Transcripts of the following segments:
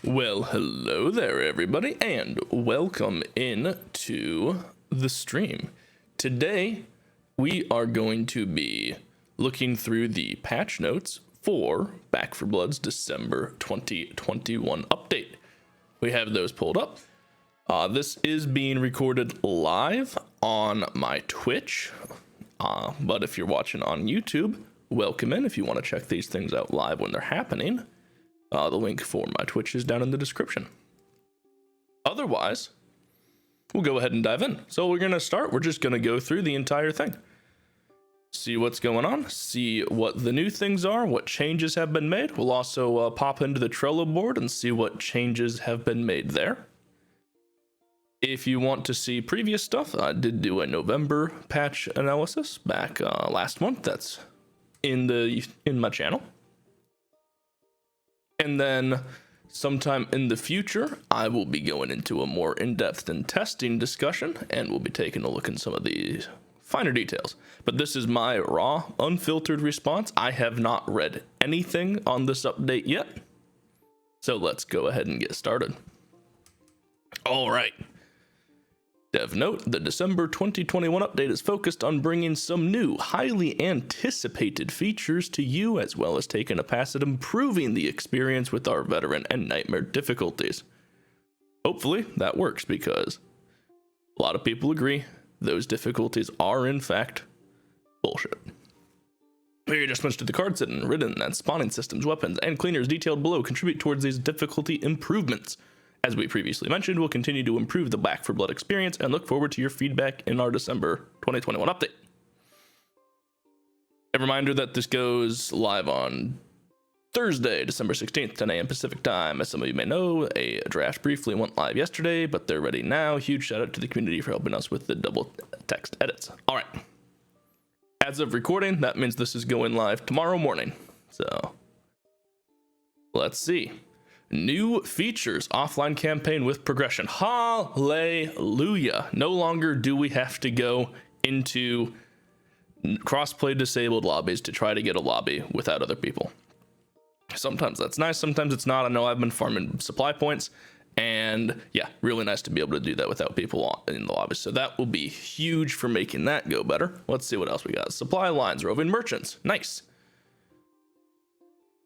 Well, hello there, everybody, and welcome in to the stream. Today, we are going to be looking through the patch notes for Back 4 Blood's December 2021 update. We have those pulled up. This is being recorded live on my Twitch, but if you're watching on YouTube, welcome in if you want to check these things out live when they're happening. The link for my Twitch is down in the description. Otherwise, we'll go ahead and dive in. So we're just going to go through the entire thing. See what's going on, see what the new things are, what changes have been made. We'll also pop into the Trello board and see what changes have been made there. If you want to see previous stuff, I did do a November patch analysis back last month. That's in my channel. And then sometime in the future, I will be going into a more in-depth and testing discussion, and we'll be taking a look in some of the finer details. But this is my raw, unfiltered response. I have not read anything on this update yet. So let's go ahead and get started. All right. Dev note, the December 2021 update is focused on bringing some new, highly anticipated features to you, as well as taking a pass at improving the experience with our veteran and nightmare difficulties. Hopefully that works, because a lot of people agree those difficulties are in fact bullshit. Your adjustments to the card setting, Ridden, and spawning systems, weapons, and cleaners detailed below contribute towards these difficulty improvements. As we previously mentioned, we'll continue to improve the Back 4 Blood experience and look forward to your feedback in our December 2021 update. A reminder that this goes live on Thursday, December 16th, 10 a.m. Pacific time. As some of you may know, a draft briefly went live yesterday, but they're ready now. Huge shout out to the community for helping us with the double text edits. All right. As of recording, that means this is going live tomorrow morning. So let's see. New features, offline campaign with progression. Hallelujah. No longer do we have to go into crossplay disabled lobbies to try to get a lobby without other people. Sometimes that's nice, sometimes it's not. I know I've been farming supply points, and yeah, really nice to be able to do that without people in the lobby. So that will be huge for making that go better. Let's see what else we got. Supply lines, roving merchants. Nice.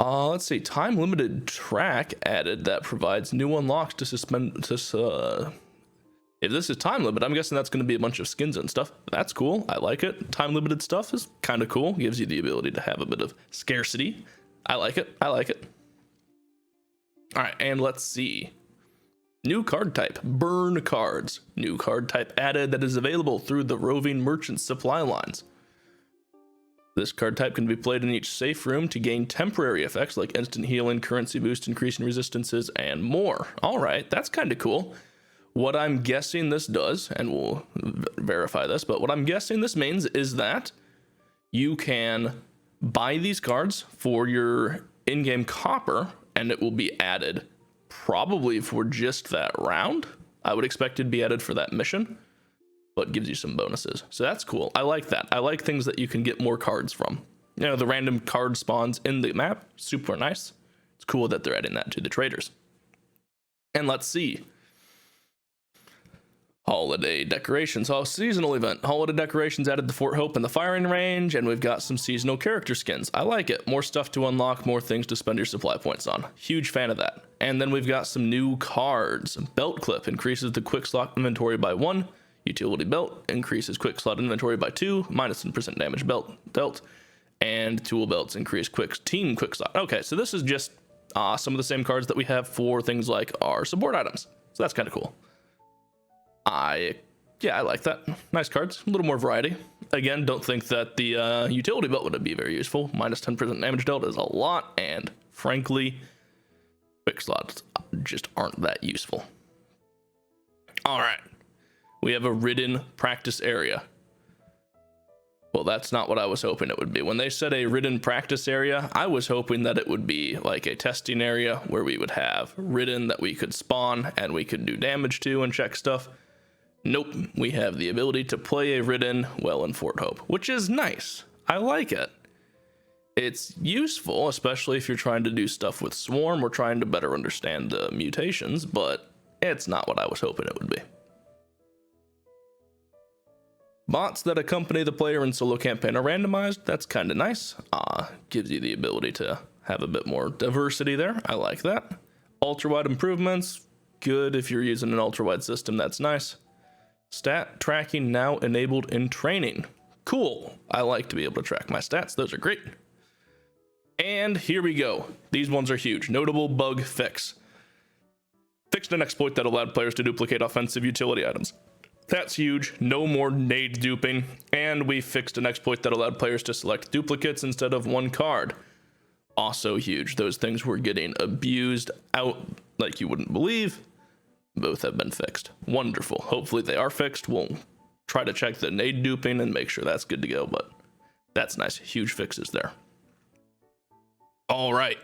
Let's see, time limited track added that provides new unlocks to suspend this. If this is time limit, I'm guessing that's going to be a bunch of skins and stuff. That's cool. I like it. Time limited stuff is kind of cool. Gives you the ability to have a bit of scarcity. I like it. I like it. All right, and let's see. New card type, burn cards. New card type added that is available through the roving merchant supply lines. This card type can be played in each safe room to gain temporary effects like instant healing, currency boost, increasing resistances, and more. All right, that's kind of cool. What I'm guessing this does, and we'll verify this, but what I'm guessing this means is that you can buy these cards for your in-game copper, and it will be added probably for just that round. I would expect it to be added for that mission, but gives you some bonuses. So that's cool. I like that. I like things that you can get more cards from. You know, the random card spawns in the map, super nice. It's cool that they're adding that to the traders. And let's see. Holiday decorations. Seasonal event. Holiday decorations added the Fort Hope and the firing range, and we've got some seasonal character skins. I like it. More stuff to unlock, more things to spend your supply points on. Huge fan of that. And then we've got some new cards. Belt clip increases the quick slot inventory by 1. Utility belt increases quick slot inventory by 2, minus 10% damage belt, and tool belts increase team quick slot. Okay, so this is just some of the same cards that we have for things like our support items. So that's kind of cool. I like that. Nice cards, a little more variety. Again, don't think that the utility belt would be very useful. Minus 10% damage dealt is a lot, and frankly, quick slots just aren't that useful. All right. We have a Ridden practice area. Well, that's not what I was hoping it would be. When they said a Ridden practice area, I was hoping that it would be like a testing area where we would have Ridden that we could spawn and we could do damage to and check stuff. Nope, we have the ability to play a Ridden well in Fort Hope, which is nice. I like it. It's useful, especially if you're trying to do stuff with Swarm or trying to better understand mutations, but it's not what I was hoping it would be. Bots that accompany the player in solo campaign are randomized. That's kind of nice. Gives you the ability to have a bit more diversity there. I like that. Ultra-wide improvements. Good if you're using an ultra-wide system. That's nice. Stat tracking now enabled in training. Cool. I like to be able to track my stats. Those are great. And here we go. These ones are huge. Notable bug fix. Fixed an exploit that allowed players to duplicate offensive utility items. That's huge. No more nade duping. And we fixed an exploit that allowed players to select duplicates instead of one card. Also huge. Those things were getting abused out like you wouldn't believe. Both have been fixed. Wonderful. Hopefully they are fixed. We'll try to check the nade duping and make sure that's good to go, but that's nice. Huge fixes there. All right.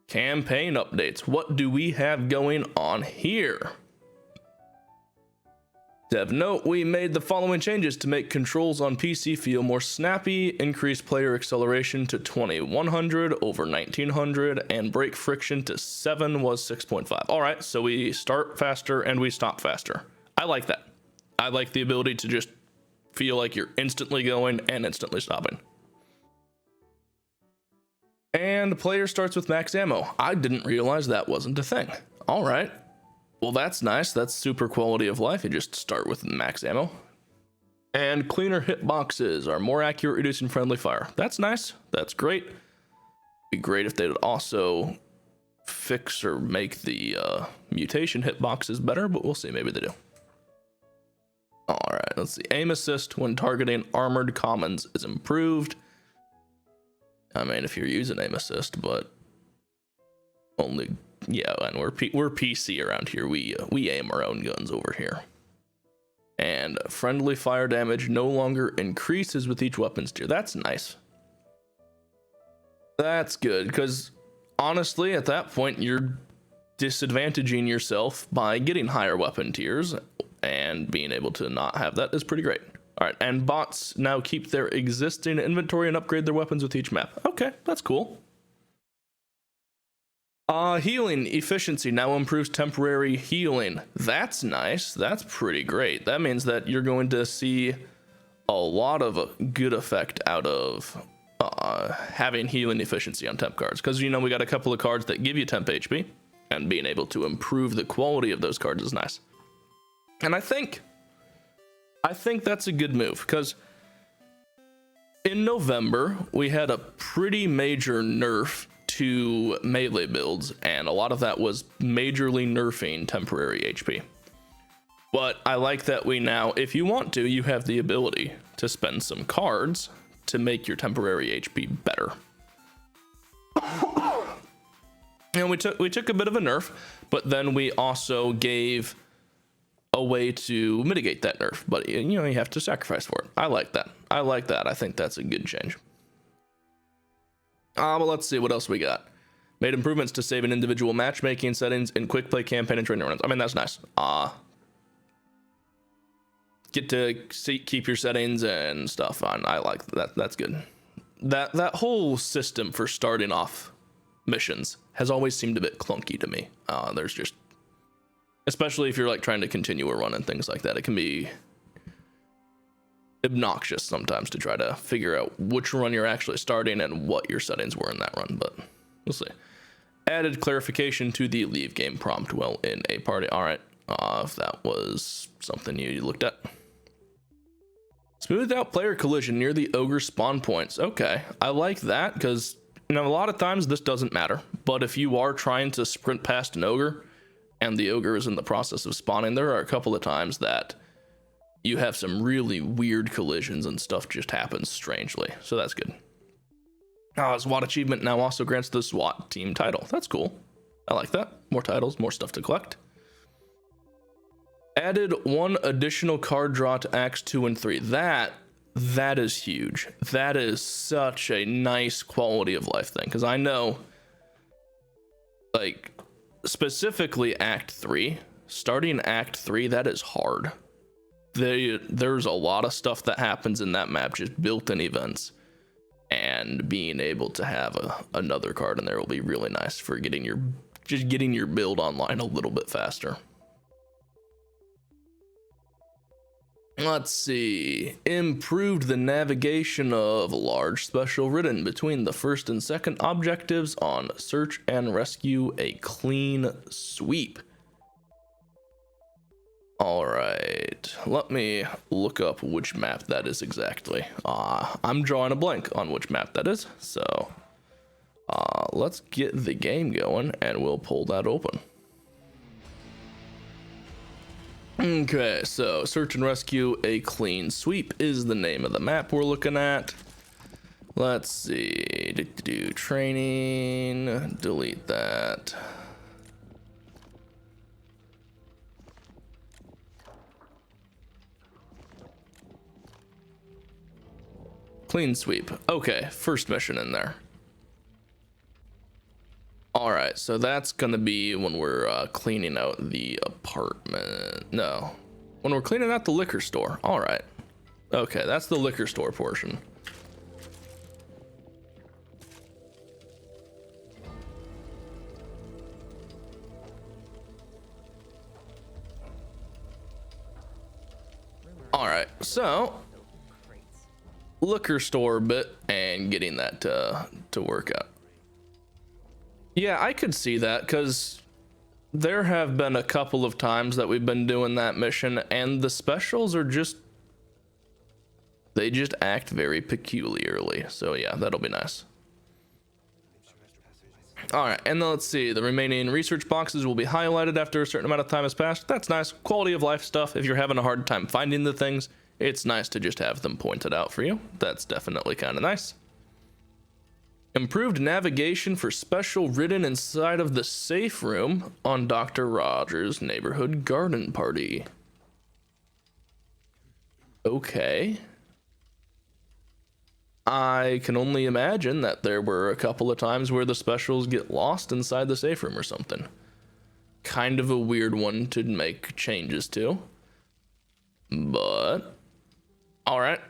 Campaign updates. What do we have going on here? Dev note, we made the following changes to make controls on PC feel more snappy, increase player acceleration to 2100 over 1900, and break friction to 7 was 6.5. All right, so we start faster and we stop faster. I like that. I like the ability to just feel like you're instantly going and instantly stopping. And the player starts with max ammo. I didn't realize that wasn't a thing. All right. Well, that's nice. That's super quality of life. You just start with max ammo. And cleaner hitboxes are more accurate, reducing friendly fire. That's nice. That's great. Be great if they would also fix or make the mutation hitboxes better, but we'll see. Maybe they do. All right, let's see. Aim assist when targeting armored commons is improved. I mean, if you're using aim assist, but only, yeah, and we're PC around here. We aim our own guns over here. And friendly fire damage no longer increases with each weapons tier. That's nice. That's good, because honestly, at that point, you're disadvantaging yourself by getting higher weapon tiers, and being able to not have that is pretty great. All right, and bots now keep their existing inventory and upgrade their weapons with each map. Okay, that's cool. Healing efficiency now improves temporary healing. That's nice. That's pretty great. That means that you're going to see a lot of good effect out of having healing efficiency on temp cards. Because, you know, we got a couple of cards that give you temp HP, and being able to improve the quality of those cards is nice. And I think that's a good move, because in November, we had a pretty major nerf to melee builds, and a lot of that was majorly nerfing temporary HP. But I like that we now, if you want to, you have the ability to spend some cards to make your temporary HP better. And we took a bit of a nerf, but then we also gave a way to mitigate that nerf, but you know, you have to sacrifice for it. I like that. I think that's a good change. But let's see what else we got. Made improvements to saving individual matchmaking settings in quick play campaign and training runs. I mean, that's nice. Get to keep your settings and stuff on. I like that. That's good. That whole system for starting off missions has always seemed a bit clunky to me. There's just, especially if you're like trying to continue a run and things like that, it can be obnoxious sometimes to try to figure out which run you're actually starting and what your settings were in that run, but we'll see. Added clarification to the leave game prompt while in a party. All right, if that was something you looked at. Smoothed out player collision near the ogre spawn points. Okay, I like that, because you know, a lot of times this doesn't matter, but if you are trying to sprint past an ogre and the ogre is in the process of spawning, there are a couple of times that you have some really weird collisions and stuff just happens strangely. So that's good. SWAT achievement now also grants the SWAT team title. That's cool. I like that. More titles, more stuff to collect. Added one additional card draw to Acts 2 and 3. That is huge. That is such a nice quality of life thing. Because I know, like, specifically Act 3, starting Act 3, that is hard. There's a lot of stuff that happens in that map, just built-in events, and and being able to have another card in there will be really nice for getting your build online a little bit faster. Let's see. Improved the navigation of large special ridden between the first and second objectives on search and rescue, a clean sweep. All right, let me look up which map that is exactly. I'm drawing a blank on which map that is, so let's get the game going and we'll pull that open. Okay, so search and rescue, a clean sweep is the name of the map we're looking at. Let's see, training, delete that. Clean sweep. Okay, first mission in there. All right, so that's gonna be when we're cleaning out the apartment. No, when we're cleaning out the liquor store. All right. Okay, that's the liquor store portion. All right, so liquor store bit and getting that to work out. Yeah, I could see that because there have been a couple of times that we've been doing that mission and the specials are they just act very peculiarly. So yeah, that'll be nice. All right, and then let's see, the remaining research boxes will be highlighted after a certain amount of time has passed. That's nice. Quality of life stuff. If you're having a hard time finding the things, it's nice to just have them pointed out for you. That's definitely kind of nice. Improved navigation for special ridden inside of the safe room on Dr. Rogers' neighborhood garden party. Okay. I can only imagine that there were a couple of times where the specials get lost inside the safe room or something. Kind of a weird one to make changes to. But all right.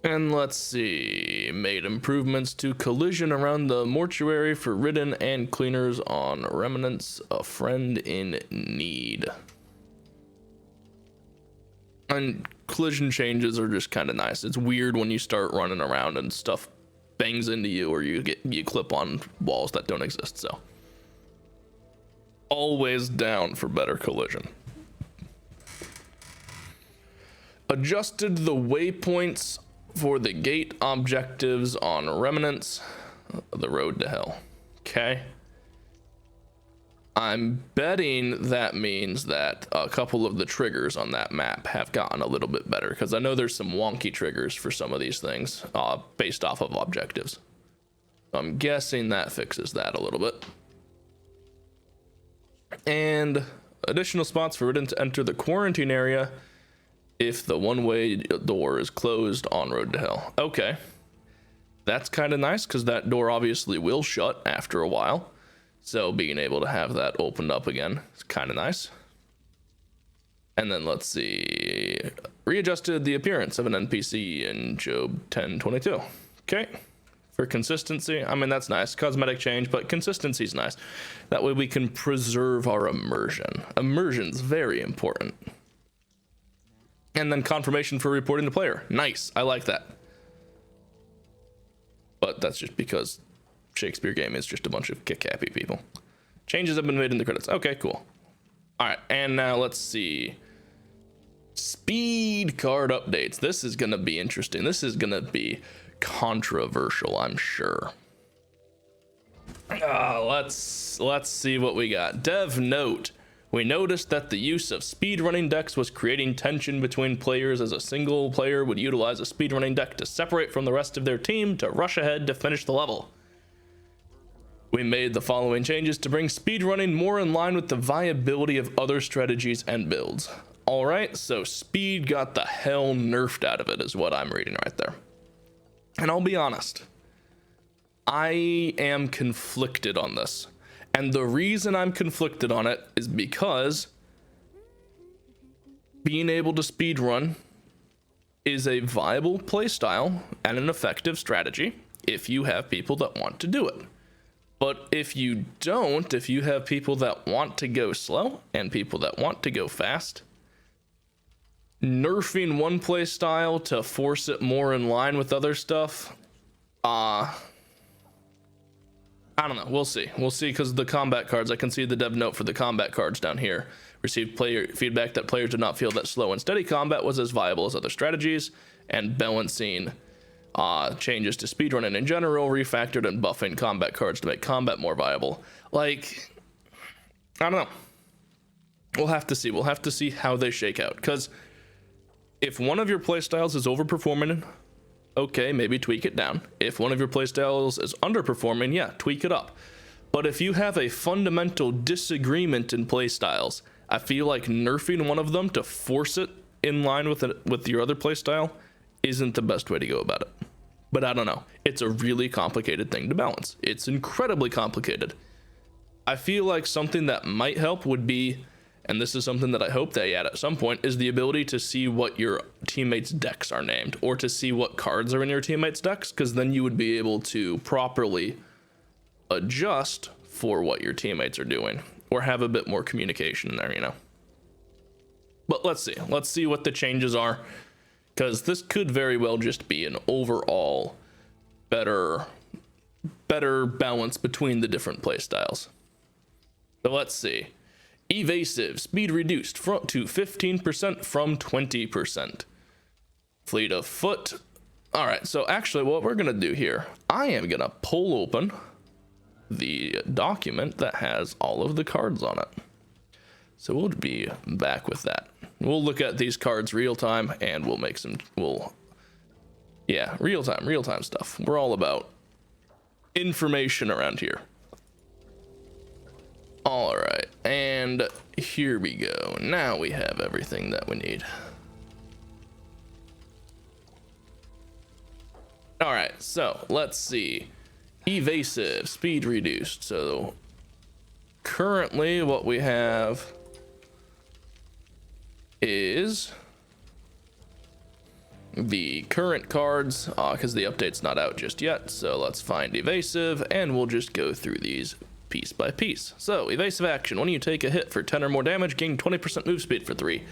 And let's see, made improvements to collision around the mortuary for ridden and cleaners on remnants, a friend in need. And collision changes are just kind of nice. It's weird when you start running around and stuff bangs into you or you clip on walls that don't exist. So always down for better collision. Adjusted the waypoints for the gate objectives on remnants, the road to hell. Okay. I'm betting that means that a couple of the triggers on that map have gotten a little bit better because I know there's some wonky triggers for some of these things based off of objectives. I'm guessing that fixes that a little bit. And additional spots for ridden to enter the quarantine area if the one-way door is closed on road to hell. Okay. That's kind of nice because that door obviously will shut after a while. So being able to have that opened up again is kind of nice. And then let's see. Readjusted the appearance of an NPC in Job 10:22. Okay. For consistency, I mean, that's nice. Cosmetic change, but consistency's nice. That way we can preserve our immersion. Immersion's very important. And then confirmation for reporting to player. Nice. I like that. But that's just because Shakespeare game is just a bunch of kick-happy people. Changes have been made in the credits. Okay, cool. All right, and now let's see. Speed card updates. This is going to be interesting. This is going to be controversial, I'm sure. Let's see what we got. Dev note. We noticed that the use of speedrunning decks was creating tension between players as a single player would utilize a speedrunning deck to separate from the rest of their team to rush ahead to finish the level. We made the following changes to bring speedrunning more in line with the viability of other strategies and builds. Alright, so speed got the hell nerfed out of it is what I'm reading right there. And I'll be honest, I am conflicted on this. And the reason I'm conflicted on it is because being able to speedrun is a viable playstyle and an effective strategy if you have people that want to do it. But if you don't, if you have people that want to go slow and people that want to go fast, nerfing one playstyle to force it more in line with other stuff, I don't know. We'll see. We'll see, because the combat cards, I can see the dev note for the combat cards down here. Received player feedback that players did not feel that slow and steady combat was as viable as other strategies, and balancing changes to speedrunning in general, refactored and buffing combat cards to make combat more viable. Like, I don't know. We'll have to see. We'll have to see how they shake out, because if one of your playstyles is overperforming, okay, maybe tweak it down. If one of your playstyles is underperforming, yeah, tweak it up. But if you have a fundamental disagreement in playstyles, I feel like nerfing one of them to force it in line with your other playstyle isn't the best way to go about it. But I don't know. It's a really complicated thing to balance. It's incredibly complicated. I feel like something that might help would be, and this is something that I hope they add at some point, is the ability to see what your teammates' decks are named, or to see what cards are in your teammates' decks, because then you would be able to properly adjust for what your teammates are doing, or have a bit more communication there, you know. But let's see what the changes are, because this could very well just be an overall better balance between the different playstyles. So let's see. Evasive speed reduced to 15% from 20%. Fleet of foot. All right, so actually what we're gonna do here, I am gonna pull open the document that has all of the cards on it. So we'll be back with that. We'll look at these cards real time, and we'll make some, real time stuff. We're all about information around here. All right, and here we go. Now we have everything that we need. All right, so let's see. Evasive, speed reduced. So currently what we have is the current cards, because the update's not out just yet. So let's find evasive, and we'll just go through these piece by piece. So evasive action: when you take a hit for 10 or more damage, gain 20% move speed for 3.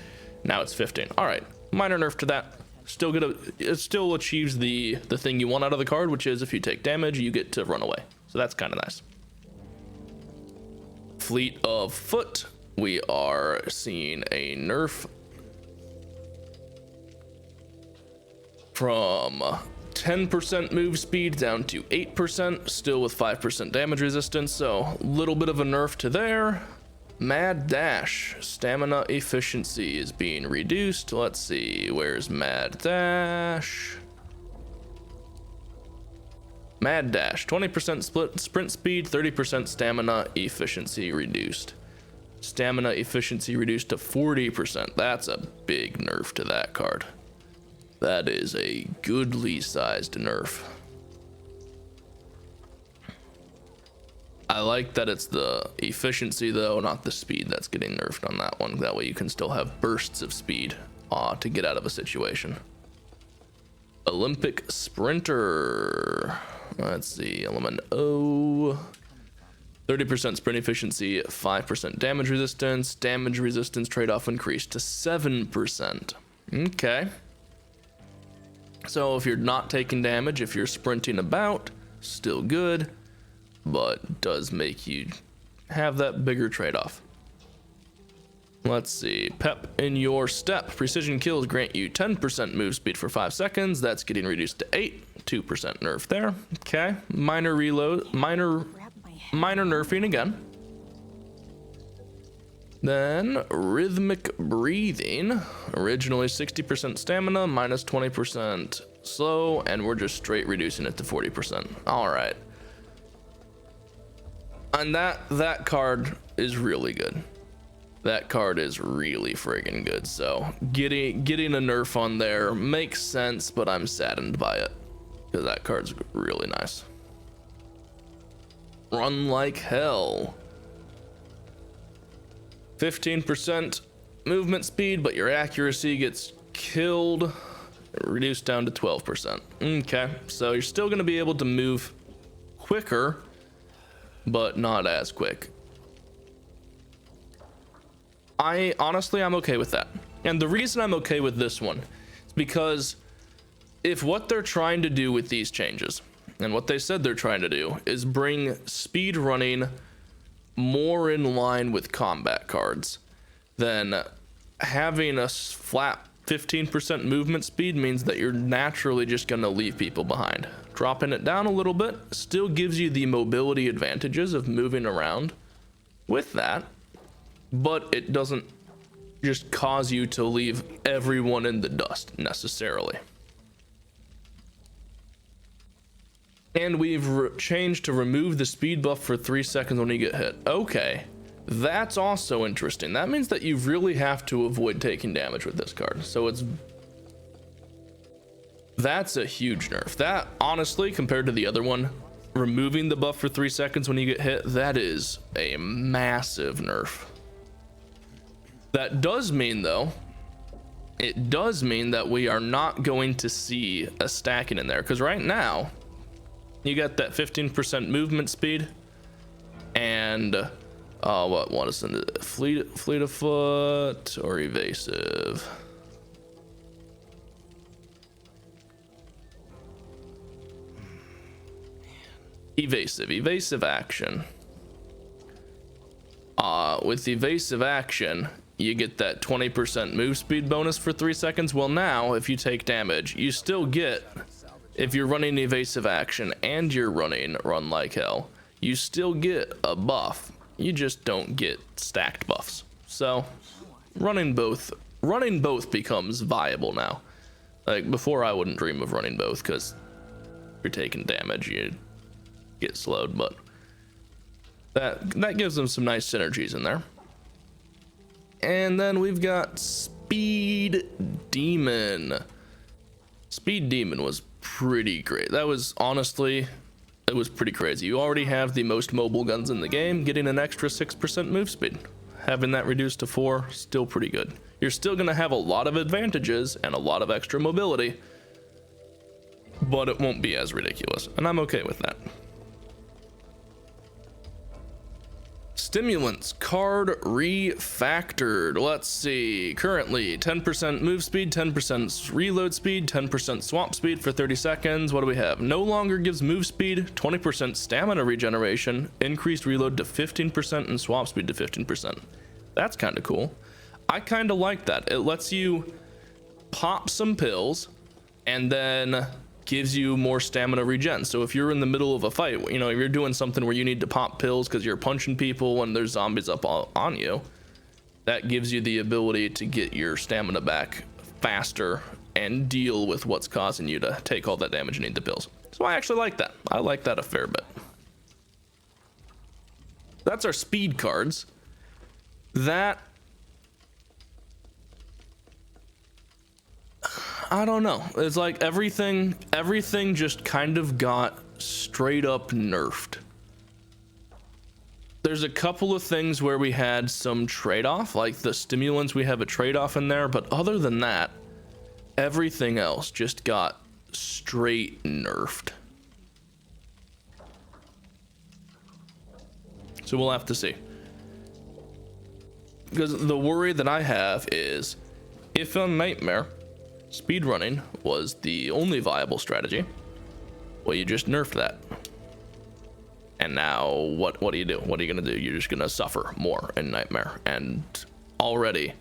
Now it's 15. All right, minor nerf to that. Still good. It still achieves the thing you want out of the card, which is if you take damage, you get to run away. So that's kind of nice. Fleet of foot. We are seeing a nerf from 10% move speed down to 8%, still with 5% damage resistance, so a little bit of a nerf to there. Mad dash, stamina efficiency is being reduced. Let's see, where's mad dash? Mad dash, 20% split sprint speed, 30% stamina efficiency reduced. Stamina efficiency reduced to 40%. That's a big nerf to that card. That is a goodly sized nerf. I like that it's the efficiency though, not the speed, that's getting nerfed on that one. That way you can still have bursts of speed to get out of a situation. Olympic sprinter. Let's see, element O. 30% sprint efficiency, 5% damage resistance. Damage resistance trade-off increased to 7%. Okay. So if you're not taking damage, if you're sprinting about, still good, but does make you have that bigger trade-off. Let's see, pep in your step. Precision kills grant you 10% move speed for 5 seconds. That's getting reduced to 8. 2% nerf there. Okay, minor reload, minor nerfing again. Then rhythmic breathing, originally 60% stamina, minus 20% slow, and we're just straight reducing it to 40%. All right. And that card is really good. That card is really friggin' good. So getting a nerf on there makes sense, but I'm saddened by it because that card's really nice. Run like hell. 15% movement speed, but your accuracy gets killed. reduced down to 12%. Okay, so you're still going to be able to move quicker, but not as quick. I'm okay with that. And the reason I'm okay with this one is because if what they're trying to do with these changes, and what they said they're trying to do, is bring speed running more in line with combat cards, then having a flat 15% movement speed means that you're naturally just going to leave people behind. Dropping it down a little bit still gives you the mobility advantages of moving around with that, but it doesn't just cause you to leave everyone in the dust necessarily. And we've changed to remove the speed buff for 3 seconds when you get hit. Okay, that's also interesting. That means that you really have to avoid taking damage with this card. So that's a huge nerf. That, honestly, compared to the other one, removing the buff for 3 seconds when you get hit, that is a massive nerf. That does mean, though, it does mean that we are not going to see a stacking in there, because right now you got that 15% movement speed, and what is it? Fleet of foot or evasive? Evasive action. With evasive action, you get that 20% move speed bonus for 3 seconds. Well, now if you take damage, you still get, if you're running evasive action and you're running run like hell, you still get a buff. You just don't get stacked buffs. So running both becomes viable now. Like before, I wouldn't dream of running both, because if you're taking damage, you get slowed, but that gives them some nice synergies in there. And then we've got Speed Demon. Speed Demon was pretty great. That was, honestly, it was pretty crazy. You already have the most mobile guns in the game. Getting an extra 6% move speed, having that reduced to 4, still pretty good. You're still going to have a lot of advantages and a lot of extra mobility, but it won't be as ridiculous, and I'm okay with that. Stimulants card refactored. Let's see. Currently 10% move speed, 10% reload speed, 10% swap speed for 30 seconds. What do we have? No longer gives move speed, 20% stamina regeneration, increased reload to 15%, and swap speed to 15%. That's kind of cool. I kind of like that. It lets you pop some pills and then gives you more stamina regen. So if you're in the middle of a fight, you know, if you're doing something where you need to pop pills because you're punching people when there's zombies up on you, that gives you the ability to get your stamina back faster and deal with what's causing you to take all that damage and need the pills. So I actually like that. I like that a fair bit. That's our speed cards. That, I don't know. It's like everything just kind of got straight up nerfed. There's a couple of things where we had some trade-off, like the stimulants, we have a trade-off in there, but other than that, everything else just got straight nerfed. So we'll have to see. Because the worry that I have is, if on Nightmare speedrunning was the only viable strategy, well, you just nerfed that. And now what do you do? What are you gonna do? You're just gonna suffer more in Nightmare. And already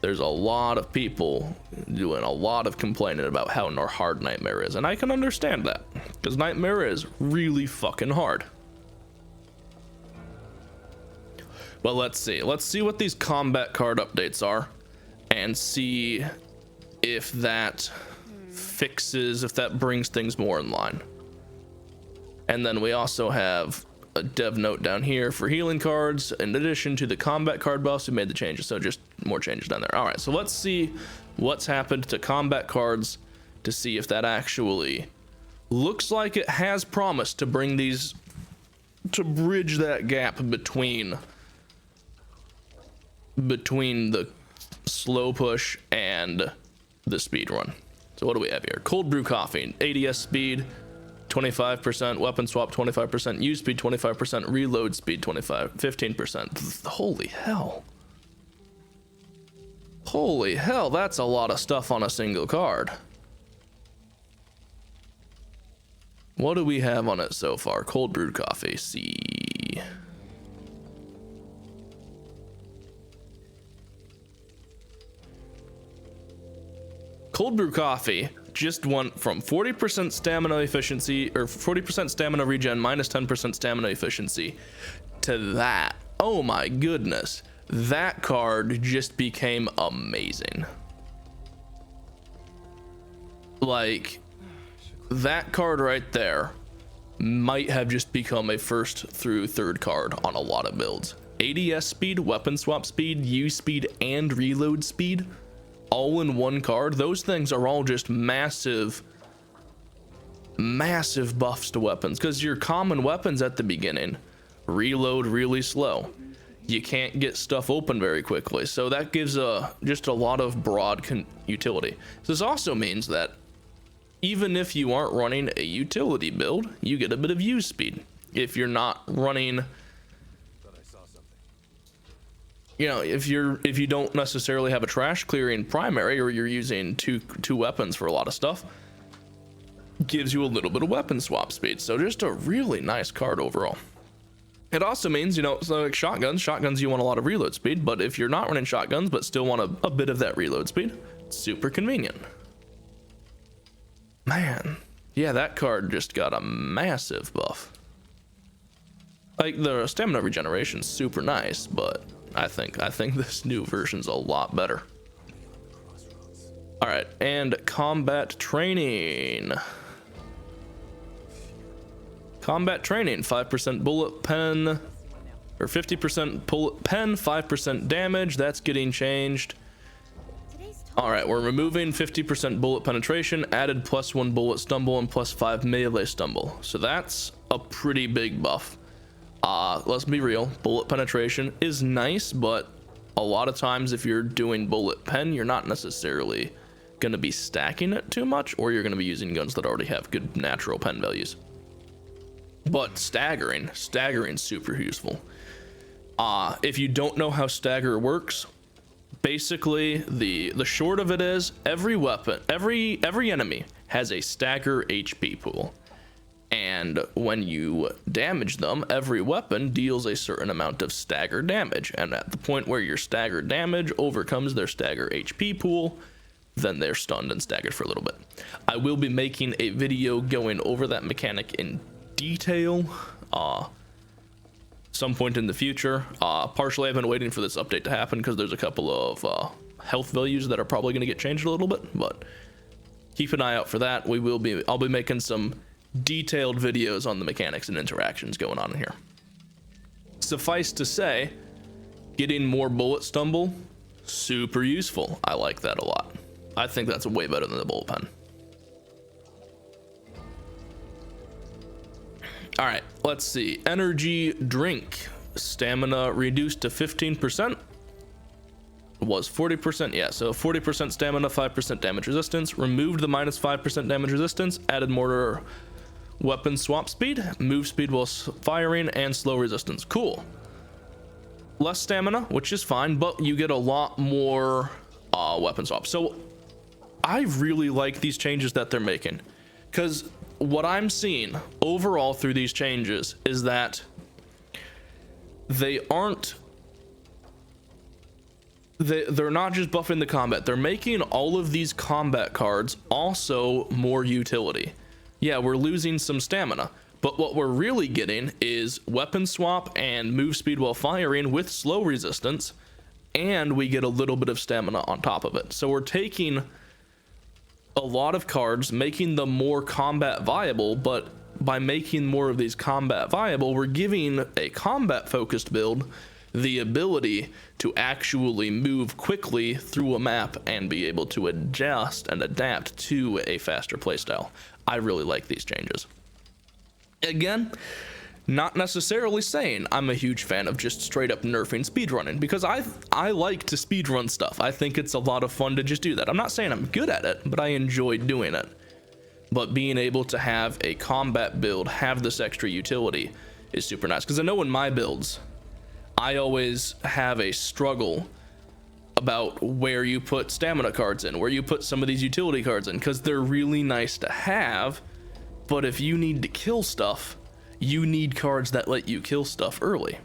there's a lot of people doing a lot of complaining about how hard Nightmare is, and I can understand that, because Nightmare is really fucking hard. But let's see what these combat card updates are, and see if that fixes, if that brings things more in line. And then we also have a dev note down here for healing cards. In addition to the combat card buffs, we made the changes, so just more changes down there. All right, so let's see what's happened to combat cards to see if that actually looks like it has promised to bring these, to bridge that gap between the slow push and the speed run. So what do we have here? Cold brew coffee, ADS speed 25%, weapon swap 25%, use speed 25%, reload speed 15%. Holy hell. Holy hell, that's a lot of stuff on a single card. What do we have on it so far? Cold brewed coffee, see. Cold brew coffee just went from 40% stamina efficiency, or 40% stamina regen minus 10% stamina efficiency, to that. Oh my goodness. That card just became amazing. Like, that card right there might have just become a first through third card on a lot of builds. ADS speed, weapon swap speed, use speed, and reload speed all in one card. Those things are all just massive buffs to weapons, because your common weapons at the beginning reload really slow. You can't get stuff open very quickly, so that gives just a lot of broad utility. This also means that even if you aren't running a utility build, you get a bit of use speed. If you're not running, you know, if you don't necessarily have a trash clearing primary, or you're using two weapons for a lot of stuff, gives you a little bit of weapon swap speed. So just a really nice card overall. It also means, you know, so like shotguns you want a lot of reload speed, but if you're not running shotguns but still want a bit of that reload speed, it's super convenient. Man, yeah, that card just got a massive buff. Like, the stamina regeneration's super nice, but I think this new version's a lot better. All right, and combat training. Combat training, 5% bullet pen, or 50% bullet pen, 5% damage. That's getting changed. All right, we're removing 50% bullet penetration, added +1 bullet stumble and +5 melee stumble. So that's a pretty big buff. Let's be real, bullet penetration is nice, but a lot of times if you're doing bullet pen, you're not necessarily going to be stacking it too much, or you're going to be using guns that already have good natural pen values. But staggering's super useful. If you don't know how stagger works, basically the short of it is every weapon, every enemy has a stagger HP pool, and when you damage them, every weapon deals a certain amount of stagger damage, and at the point where your stagger damage overcomes their stagger HP pool, then they're stunned and staggered for a little bit. I will be making a video going over that mechanic in detail some point in the future. Partially I've been waiting for this update to happen because there's a couple of health values that are probably going to get changed a little bit, but keep an eye out for that. I'll be making some detailed videos on the mechanics and interactions going on in here. Suffice to say, getting more bullet stumble, super useful. I like that a lot. I think that's way better than the bullet pen. All right, let's see. Energy drink, stamina reduced to 15%. Was 40%, yeah, so 40% stamina, 5% damage resistance. Removed the -5% damage resistance, added more weapon swap speed, move speed while firing, and slow resistance. Cool. Less stamina, which is fine, but you get a lot more weapon swap. So I really like these changes that they're making, because what I'm seeing overall through these changes is that they're not just buffing the combat, they're making all of these combat cards also more utility. Yeah, we're losing some stamina, but what we're really getting is weapon swap and move speed while firing with slow resistance, and we get a little bit of stamina on top of it. So we're taking a lot of cards, making them more combat viable, but by making more of these combat viable, we're giving a combat focused build the ability to actually move quickly through a map and be able to adjust and adapt to a faster playstyle. I really like these changes. Again, Not necessarily saying I'm a huge fan of just straight up nerfing speedrunning, because I like to speedrun stuff. I think it's a lot of fun to just do that. I'm not saying I'm good at it, but I enjoy doing it. But being able to have a combat build have this extra utility is super nice, because I know in my builds I always have a struggle about where you put stamina cards in, where you put some of these utility cards in, because they're really nice to have, but if you need to kill stuff, you need cards that let you kill stuff early.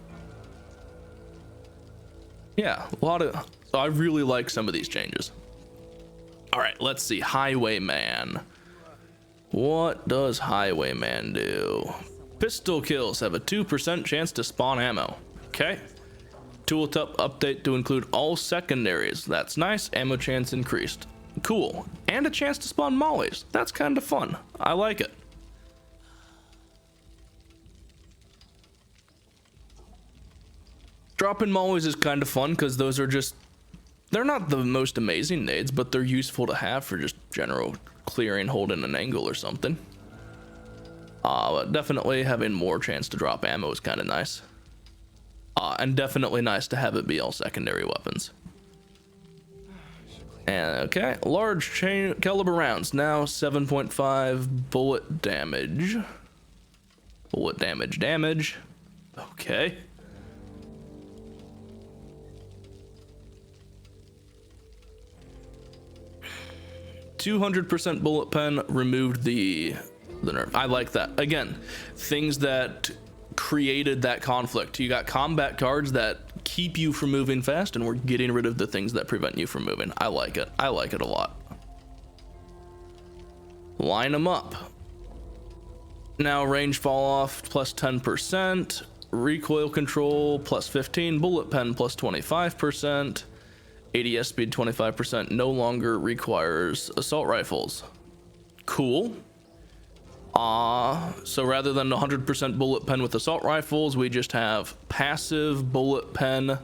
Yeah, I really like some of these changes. All right, let's see. Highwayman. What does Highwayman do? Pistol kills have a 2% chance to spawn ammo. Okay. Tooltip update to include all secondaries. That's nice. Ammo chance increased. Cool. And a chance to spawn mollies. That's kind of fun. I like it. Dropping mollies is kind of fun because those are just, they're not the most amazing nades, but they're useful to have for just general clearing, holding an angle or something. But definitely having more chance to drop ammo is kind of nice. And definitely nice to have it be all secondary weapons. And okay, large chain caliber rounds, now 7.5 bullet damage. Bullet damage. Okay. 200% bullet pen removed the nerf. I like that. Again, things that created that conflict. You got combat cards that keep you from moving fast, and we're getting rid of the things that prevent you from moving. I like it. I like it a lot. Line them up. Now range fall off plus 10%, recoil control plus 15, bullet pen plus 25%. ADS speed 25%, no longer requires assault rifles. Cool. So rather than 100% bullet pen with assault rifles, we just have passive bullet pen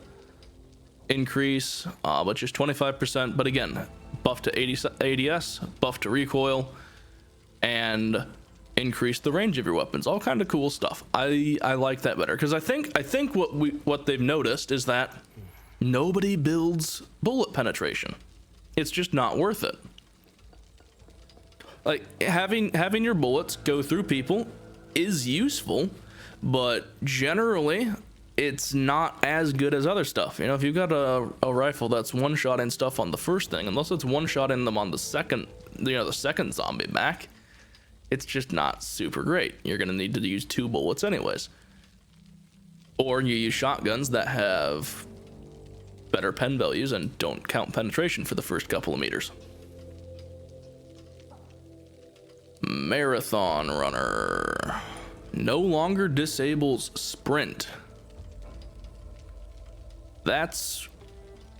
increase, but just 25%. But again, buff to ADS, buff to recoil, and increase the range of your weapons. All kind of cool stuff. I like that better, because I think what they've noticed is that nobody builds bullet penetration. It's just not worth it. Like having your bullets go through people is useful, but generally it's not as good as other stuff. You know, if you've got a rifle that's one shot in stuff on the first thing, unless it's one shot in them on the second, the second zombie back, it's just not super great. You're gonna need to use 2 bullets anyways. Or you use shotguns that have better pen values and don't count penetration for the first couple of meters. Marathon runner no longer disables sprint. That's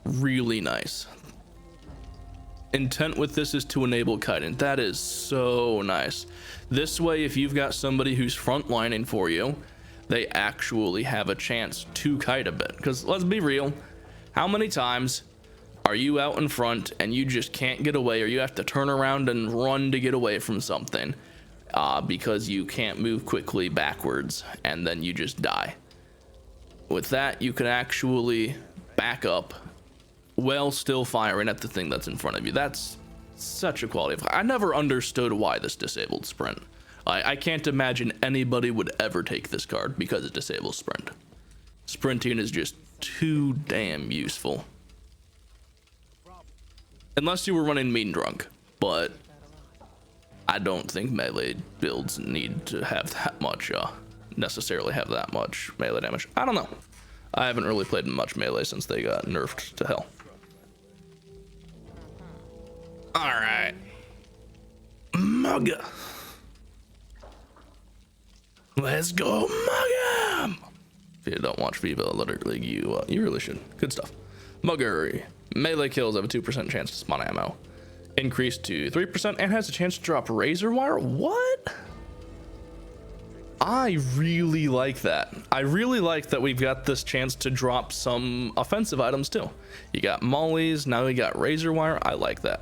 really nice. Intent with this is to enable kiting. That is so nice. This way, if you've got somebody who's frontlining for you, they actually have a chance to kite a bit. Because let's be real, how many times are you out in front and you just can't get away, or you have to turn around and run to get away from something because you can't move quickly backwards, and then you just die? With that, you can actually back up while still firing at the thing that's in front of you. That's such a quality. I never understood why this disabled sprint. I can't imagine anybody would ever take this card because it disables sprint. Sprinting is just too damn useful. Unless you were running mean drunk, but I don't think melee builds need to have that much, necessarily have that much melee damage. I don't know. I haven't really played much melee since they got nerfed to hell. Alright. Mugga. Let's go Mugga. If you don't watch Viva literally, you really should. Good stuff. Muggery. Melee kills have a 2% chance to spawn ammo. Increased to 3% and has a chance to drop razor wire. What? I really like that. I really like that we've got this chance to drop some offensive items too. You got mollies, now we got razor wire. I like that.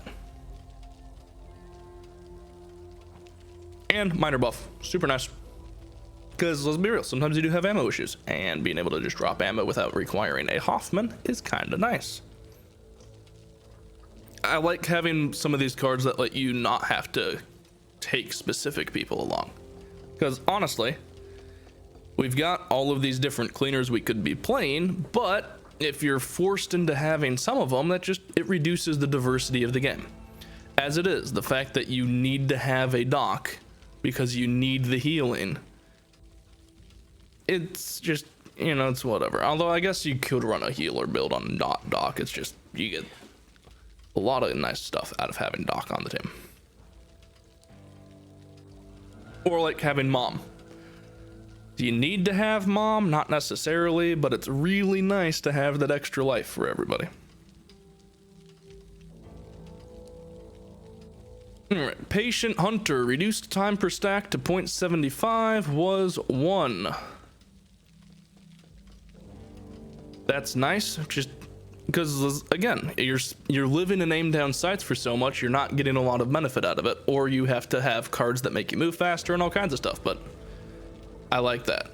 And minor buff. Super nice. Because let's be real, sometimes you do have ammo issues, and being able to just drop ammo without requiring a Hoffman is kind of nice. I like having some of these cards that let you not have to take specific people along. Because honestly, we've got all of these different cleaners we could be playing, but if you're forced into having some of them, it reduces the diversity of the game. As it is, the fact that you need to have a doc because you need the healing, it's just, you know, it's whatever. Although I guess you could run a healer build on not doc. It's just, you get a lot of nice stuff out of having doc on the team. Or like having mom. Do you need to have mom? Not necessarily, but it's really nice to have that extra life for everybody. Alright, Patient Hunter, reduced time per stack to 0.75 was 1. That's nice, just because again, you're living in aim down sights for so much, you're not getting a lot of benefit out of it, or you have to have cards that make you move faster and all kinds of stuff, but I like that.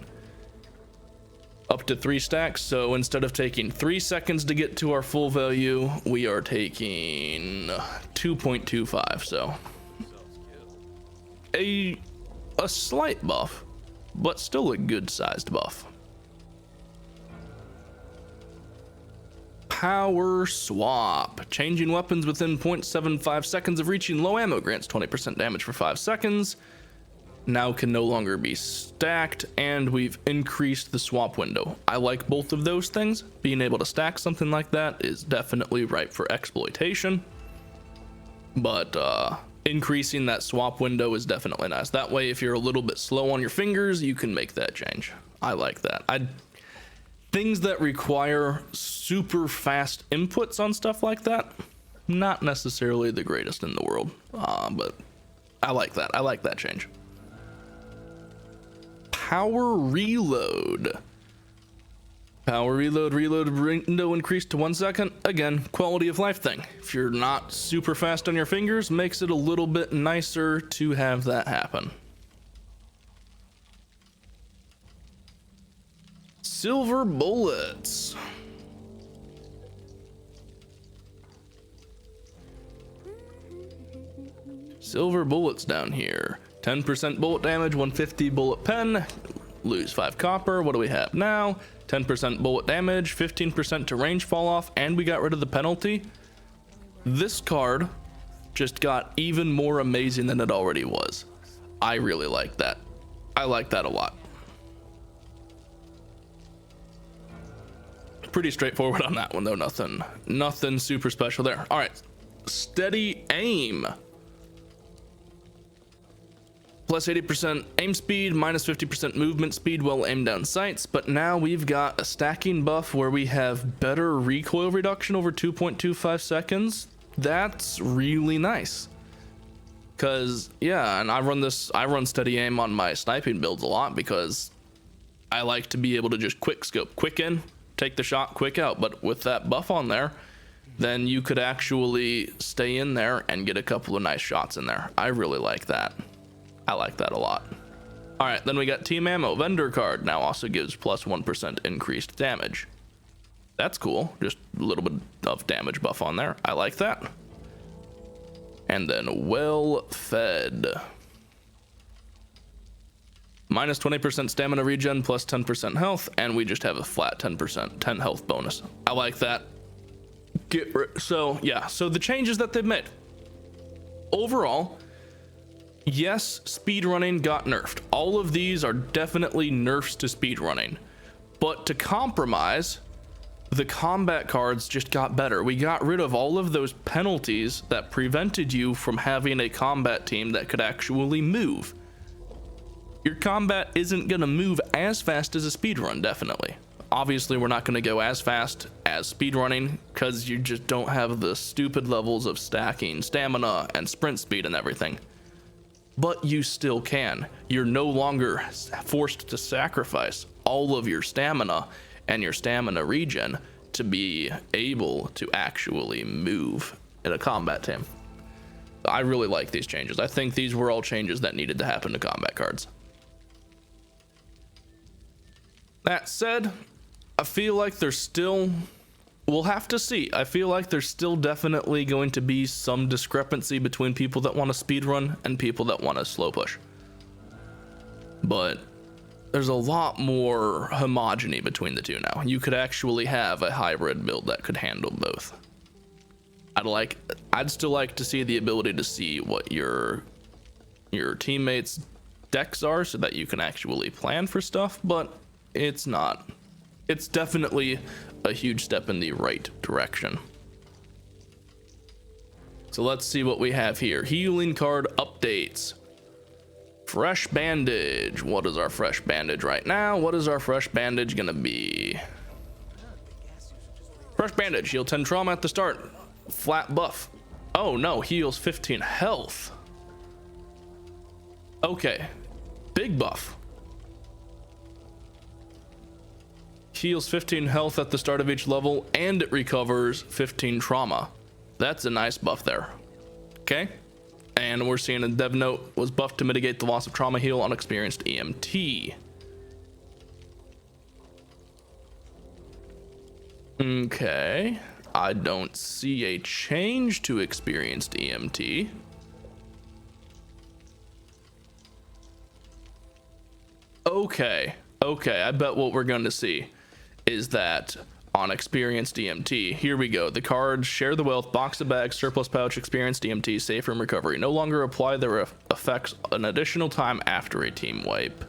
Up to 3 stacks, so instead of taking 3 seconds to get to our full value, we are taking 2.25, so a slight buff, but still a good sized buff. Power swap. Changing weapons within 0.75 seconds of reaching low ammo grants 20% damage for 5 seconds. Now can no longer be stacked, and we've increased the swap window. I like both of those things. Being able to stack something like that is definitely ripe for exploitation, but increasing that swap window is definitely nice. That way, if you're a little bit slow on your fingers, you can make that change. I like that. Things that require super fast inputs on stuff like that, not necessarily the greatest in the world, but I like that. I like that change. Power reload. Power reload window increased to 1 second. Again, quality of life thing. If you're not super fast on your fingers, makes it a little bit nicer to have that happen. Silver bullets. Silver bullets down here. 10% bullet damage, 150 bullet pen, lose 5 copper. What do we have now? 10% bullet damage, 15% to range fall off, and we got rid of the penalty. This card just got even more amazing than it already was. I really like that. I like that a lot. Pretty straightforward on that one though. Nothing super special there. All right, steady aim. Plus 80% aim speed, minus 50% movement speed while aimed down sights, but now we've got a stacking buff where we have better recoil reduction over 2.25 seconds. That's really nice. Cause yeah, and I run steady aim on my sniping builds a lot because I like to be able to just quick scope, quick in, take the shot, quick out. But with that buff on there, then you could actually stay in there and get a couple of nice shots in there. I really like that. I like that a lot. All right, then we got team ammo. Vendor card now also gives plus 1% increased damage. That's cool. Just a little bit of damage buff on there. I like that. And then well fed. Minus 20% stamina regen, plus 10% health, and we just have a flat 10% health bonus. I like that. So yeah, so the changes that they've made. Overall, yes, speedrunning got nerfed. All of these are definitely nerfs to speedrunning. But to compromise, the combat cards just got better. We got rid of all of those penalties that prevented you from having a combat team that could actually move. Your combat isn't going to move as fast as a speedrun, definitely. Obviously, we're not going to go as fast as speedrunning because you just don't have the stupid levels of stacking stamina and sprint speed and everything. But you still can. You're no longer forced to sacrifice all of your stamina and your stamina regen to be able to actually move in a combat team. I really like these changes. I think these were all changes that needed to happen to combat cards. That said, I feel like there's still, we'll have to see. I feel like there's still definitely going to be some discrepancy between people that want to speedrun and people that want to slow push. But there's a lot more homogeny between the two now. You could actually have a hybrid build that could handle both. I'd still like to see the ability to see what your teammates' decks are so that you can actually plan for stuff, but it's not. It's definitely a huge step in the right direction. So let's see what we have here. Healing card updates. Fresh bandage. What is our fresh bandage right now? What is our fresh bandage gonna be? Fresh bandage. Heal 10 trauma at the start. Flat buff. Oh no, heals 15 health. Okay. Big buff. Heals 15 health at the start of each level, and it recovers 15 trauma. That's a nice buff there. Okay. And we're seeing a dev note was buffed to mitigate the loss of trauma heal on experienced EMT. Okay. I don't see a change to experienced EMT. Okay. I bet what we're going to see is that on experienced EMT, here we go. The cards share the wealth, box of bags, surplus pouch, experienced EMT, safe from recovery. No longer apply their effects an additional time after a team wipe.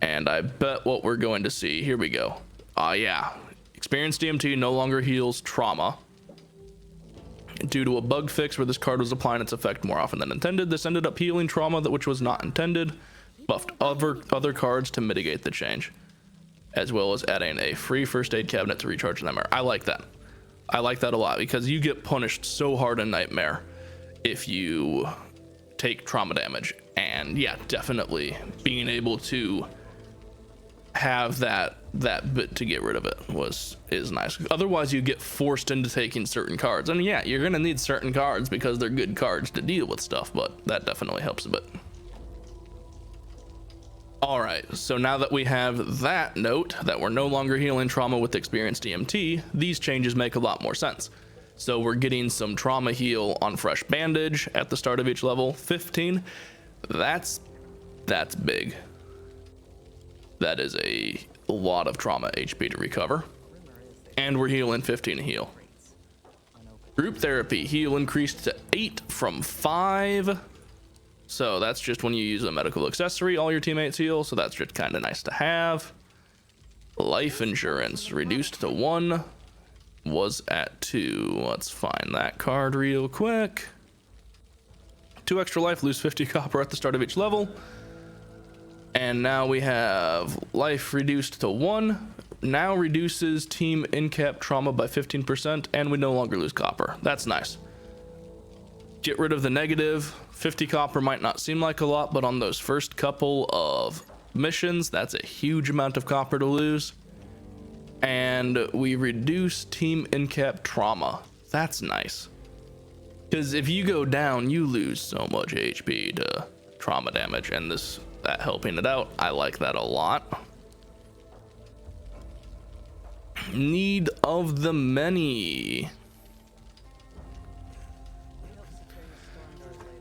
And I bet what we're going to see, here we go. Yeah. Experienced EMT no longer heals trauma. Due to a bug fix where this card was applying its effect more often than intended, this ended up healing trauma which was not intended. Buffed other cards to mitigate the change, as well as adding a free first aid cabinet to recharge Nightmare. I like that. I like that a lot because you get punished so hard in Nightmare if you take trauma damage. And yeah, definitely being able to have that bit to get rid of it is nice. Otherwise you get forced into taking certain cards. And yeah, you're gonna need certain cards because they're good cards to deal with stuff, but that definitely helps a bit. All right, so now that we have that note that we're no longer healing trauma with experienced EMT, these changes make a lot more sense. So we're getting some trauma heal on fresh bandage at the start of each level, 15. That's big. That is a lot of trauma HP to recover. And we're healing 15 to heal. Group therapy, heal increased to 8 from 5. So that's just when you use a medical accessory, all your teammates heal, so that's just kind of nice to have. Life insurance reduced to 1, was at 2. Let's find that card real quick. 2 extra life, lose 50 copper at the start of each level. And now we have life reduced to 1, now reduces team in-cap trauma by 15%, and we no longer lose copper. That's nice. Get rid of the negative. 50 copper might not seem like a lot, but on those first couple of missions, that's a huge amount of copper to lose. And we reduce team in-cap trauma. That's nice. Because if you go down, you lose so much HP to trauma damage, and that helping it out, I like that a lot. Need of the many.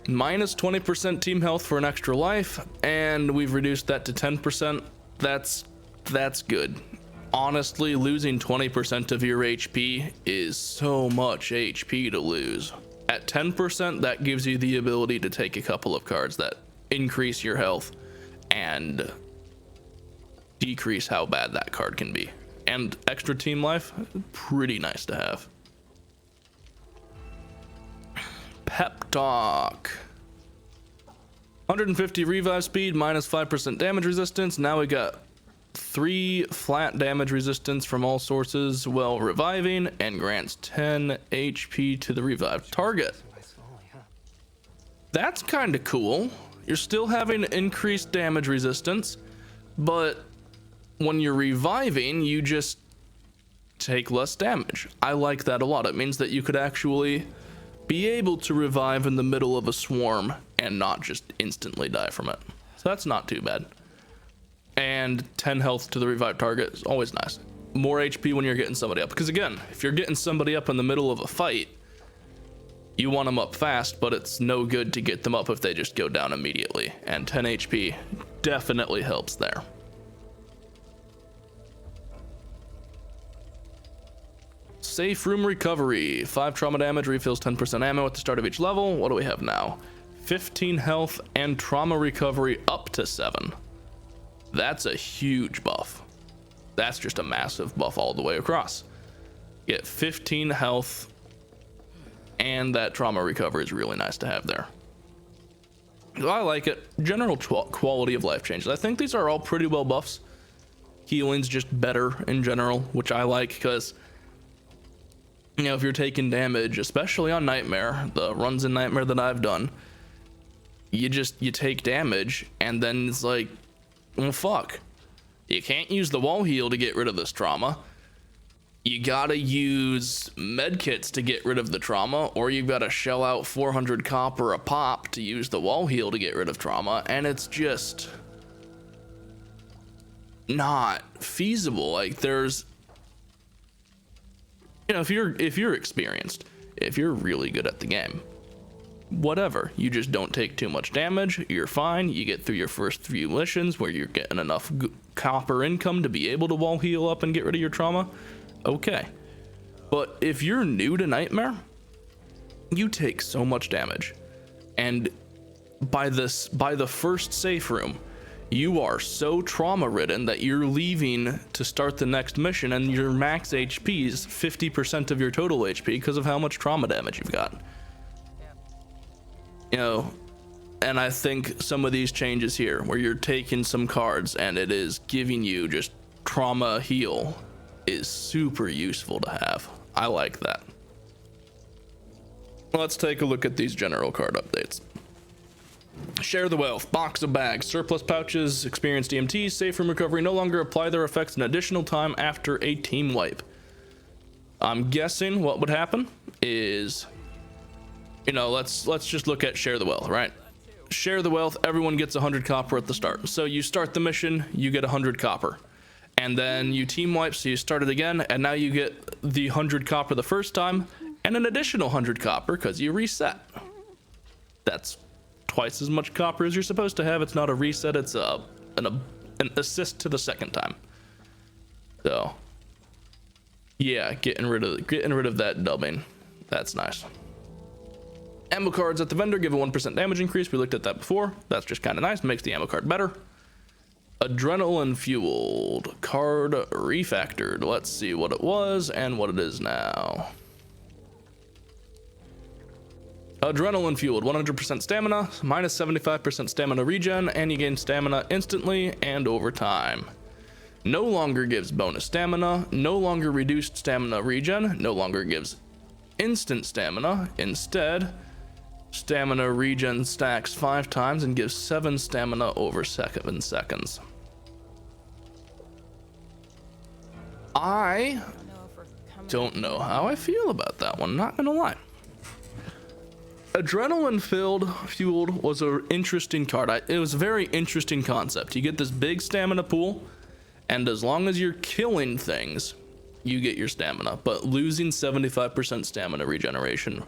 Minus 20% team health for an extra life, and we've reduced that to 10%. That's good. Honestly, losing 20% of your HP is so much HP to lose. At 10%, that gives you the ability to take a couple of cards that increase your health and decrease how bad that card can be. And extra team life, pretty nice to have. Pep Talk. 150 revive speed, minus 5% damage resistance. Now we got 3 flat damage resistance from all sources while reviving, and grants 10 HP to the revived target. That's kind of cool. You're still having increased damage resistance, but when you're reviving, you just take less damage. I like that a lot. It means that you could actually be able to revive in the middle of a swarm and not just instantly die from it. So that's not too bad. and 10 health to the revived target is always nice. More HP when you're getting somebody up, because again, if you're getting somebody up in the middle of a fight, you want them up fast, but it's no good to get them up if they just go down immediately, and 10 HP definitely helps there. Safe room recovery, 5 trauma damage, refills 10% ammo at the start of each level. What do we have now? 15 health and trauma recovery up to 7. That's a huge buff. That's just a massive buff all the way across. Get 15 health, and that trauma recovery is really nice to have there. I like it. General quality of life changes. I think these are all pretty well buffs. Healing's just better in general, which I like, because you know, if you're taking damage, especially on Nightmare, the runs in Nightmare that I've done, you take damage, and then it's like, well, fuck. You can't use the wall heal to get rid of this trauma. You gotta use medkits to get rid of the trauma, or you've gotta shell out 400 copper a pop to use the wall heal to get rid of trauma, and it's just not feasible. Like, there's, you know, if you're experienced, if you're really good at the game, whatever, you just don't take too much damage, you're fine. You get through your first few missions where you're getting enough copper income to be able to wall heal up and get rid of your trauma, okay. But if you're new to Nightmare, you take so much damage, and by the first safe room, you are so trauma ridden that you're leaving to start the next mission, and your max HP is 50% of your total HP because of how much trauma damage you've got. You know, and I think some of these changes here, where you're taking some cards and it is giving you just trauma heal, is super useful to have. I like that. Let's take a look at these general card updates. Share the wealth, box of bags, surplus pouches, experienced DMTs, safe room recovery no longer apply their effects an additional time after a team wipe. I'm guessing what would happen is, you know, let's just look at share the wealth, right? Share the wealth, everyone gets 100 copper at the start. So you start the mission, you get 100 copper. And then you team wipe, so you start it again, and now you get the 100 copper the first time, and an additional 100 copper because you reset. That's twice as much copper as you're supposed to have. It's not a reset, it's an assist to the second time. So yeah, getting rid of that dubbing. That's nice. Ammo cards at the vendor give a 1% damage increase. We looked at that before. That's just kind of nice, makes the ammo card better. Adrenaline fueled card refactored. Let's see what it was and what it is now. Adrenaline fueled, 100% stamina, minus 75% stamina regen, and you gain stamina instantly and over time. No longer gives bonus stamina, no longer reduced stamina regen, no longer gives instant stamina. Instead, stamina regen stacks 5 times and gives 7 stamina over 7 seconds. I don't know how I feel about that one, not gonna lie. Adrenaline fueled was an interesting card. It was a very interesting concept. You get this big stamina pool, and as long as you're killing things, you get your stamina. But losing 75% stamina regeneration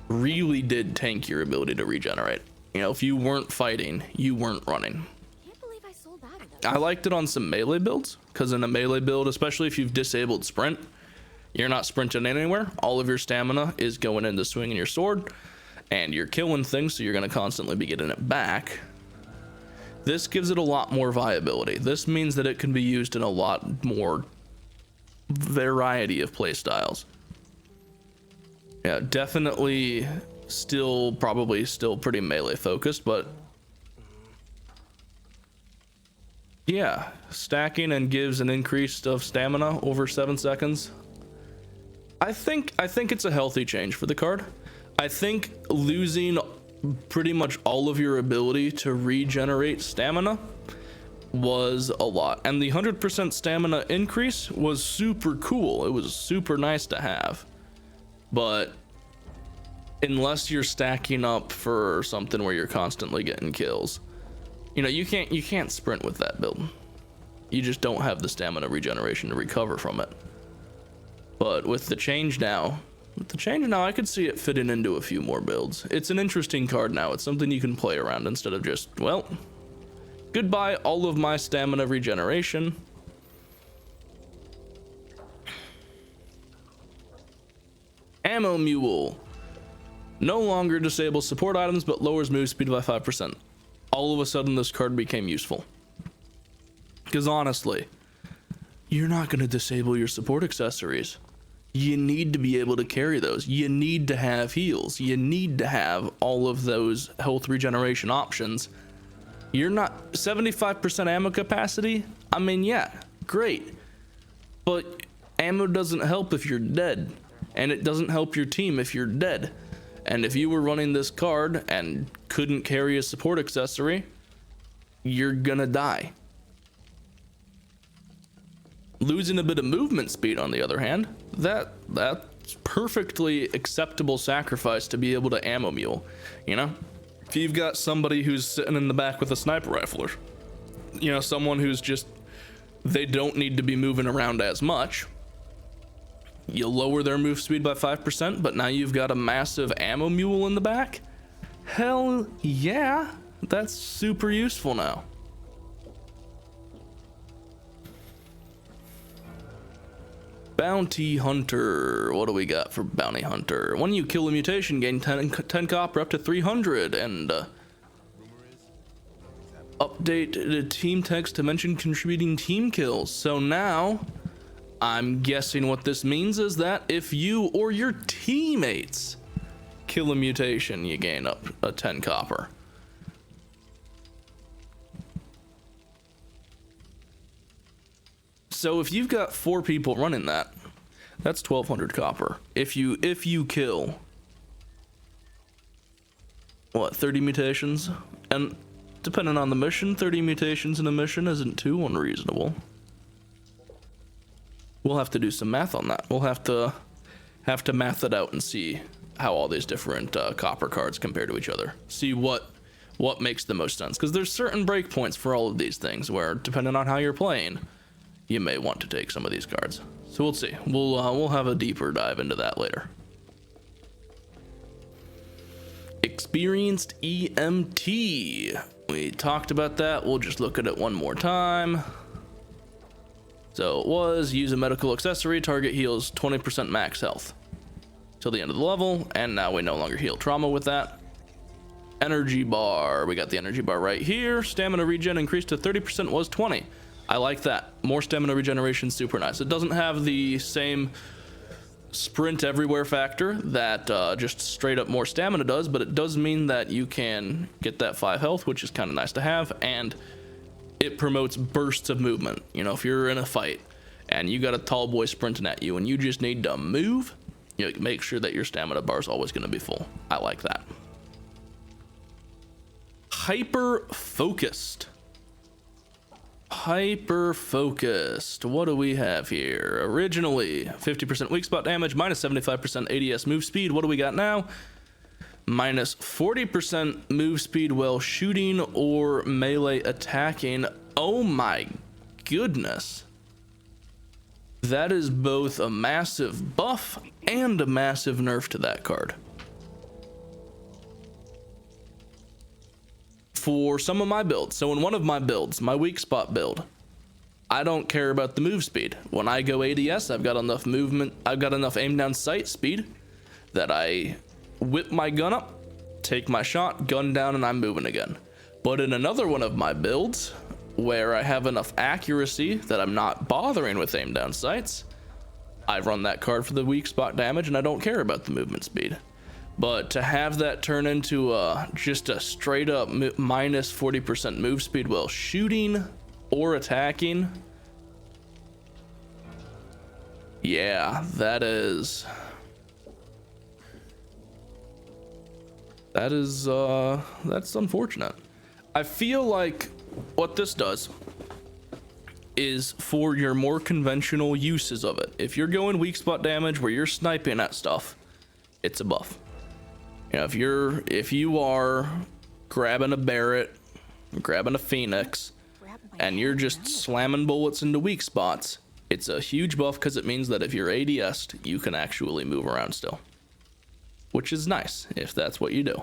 really did tank your ability to regenerate. You know, if you weren't fighting, you weren't running. Can't believe I sold out of those. I liked it on some melee builds, because in a melee build, especially if you've disabled sprint, you're not sprinting anywhere. All of your stamina is going into swinging your sword, and you're killing things, so you're going to constantly be getting it back. This gives it a lot more viability. This means that it can be used in a lot more variety of playstyles. Yeah, definitely probably still pretty melee focused, but yeah, stacking and gives an increase of stamina over 7 seconds. I think it's a healthy change for the card. I think losing pretty much all of your ability to regenerate stamina was a lot, and the 100% stamina increase was super cool. It was super nice to have, but unless you're stacking up for something where you're constantly getting kills, you know, you can't sprint with that build. You just don't have the stamina regeneration to recover from it. But with the change now, I could see it fitting into a few more builds. It's an interesting card now. It's something you can play around instead of just, well, goodbye all of my stamina regeneration. Ammo Mule. No longer disables support items, but lowers move speed by 5%. All of a sudden, this card became useful. Because honestly, you're not going to disable your support accessories. You need to be able to carry those. You need to have heals. You need to have all of those health regeneration options. You're not 75% ammo capacity. I mean, yeah, great. But ammo doesn't help if you're dead. And it doesn't help your team if you're dead. And if you were running this card and couldn't carry a support accessory, you're gonna die. Losing a bit of movement speed, on the other hand, that's perfectly acceptable sacrifice to be able to ammo mule. You know, if you've got somebody who's sitting in the back with a sniper rifle, or, you know, someone who's just, they don't need to be moving around as much, you lower their move speed by 5%, but now you've got a massive ammo mule in the back. Hell yeah, that's super useful now. Bounty Hunter. What do we got for Bounty Hunter? When you kill a mutation, gain 10 copper up to 300, and update the team text to mention contributing team kills. So now, I'm guessing what this means is that if you or your teammates kill a mutation, you gain up a 10 copper. So if you've got 4 people running that, that's 1200 copper. If you kill, what, 30 mutations? And depending on the mission, 30 mutations in a mission isn't too unreasonable. We'll have to do some math on that. We'll have to math it out and see how all these different copper cards compare to each other. See what makes the most sense. Because there's certain breakpoints for all of these things where, depending on how you're playing, you may want to take some of these cards. So we'll see. We'll have a deeper dive into that later. Experienced EMT. We talked about that. We'll just look at it one more time. So it was use a medical accessory, target heals 20% max health till the end of the level, and now we no longer heal trauma with that. Energy bar, we got the energy bar right here. Stamina regen increased to 30%, was 20. I like that. More stamina regeneration, super nice. It doesn't have the same sprint everywhere factor that just straight up more stamina does, but it does mean that you can get that 5 health, which is kind of nice to have, and it promotes bursts of movement. You know, if you're in a fight and you got a tall boy sprinting at you and you just need to move, you make sure that your stamina bar is always going to be full. I like that. Hyper focused. Hyper focused. What do we have here? Originally 50% weak spot damage, minus 75% ADS move speed. What do we got now? Minus 40% move speed while shooting or melee attacking. Oh my goodness. That is both a massive buff and a massive nerf to that card. For some of my builds, so in one of my builds, my weak spot build, I don't care about the move speed. When I go ADS, I've got enough movement, I've got enough aim down sight speed that I whip my gun up, take my shot, gun down, and I'm moving again. But in another one of my builds, where I have enough accuracy that I'm not bothering with aim down sights, I run that card for the weak spot damage and I don't care about the movement speed. But to have that turn into just a straight up minus 40% move speed while shooting or attacking, yeah, that's unfortunate. I feel like what this does is for your more conventional uses of it. If you're going weak spot damage where you're sniping at stuff, it's a buff. You know, if you are grabbing a Barrett, grabbing a Phoenix, and you're just slamming bullets into weak spots, it's a huge buff because it means that if you're ADS'd, you can actually move around still, which is nice if that's what you do.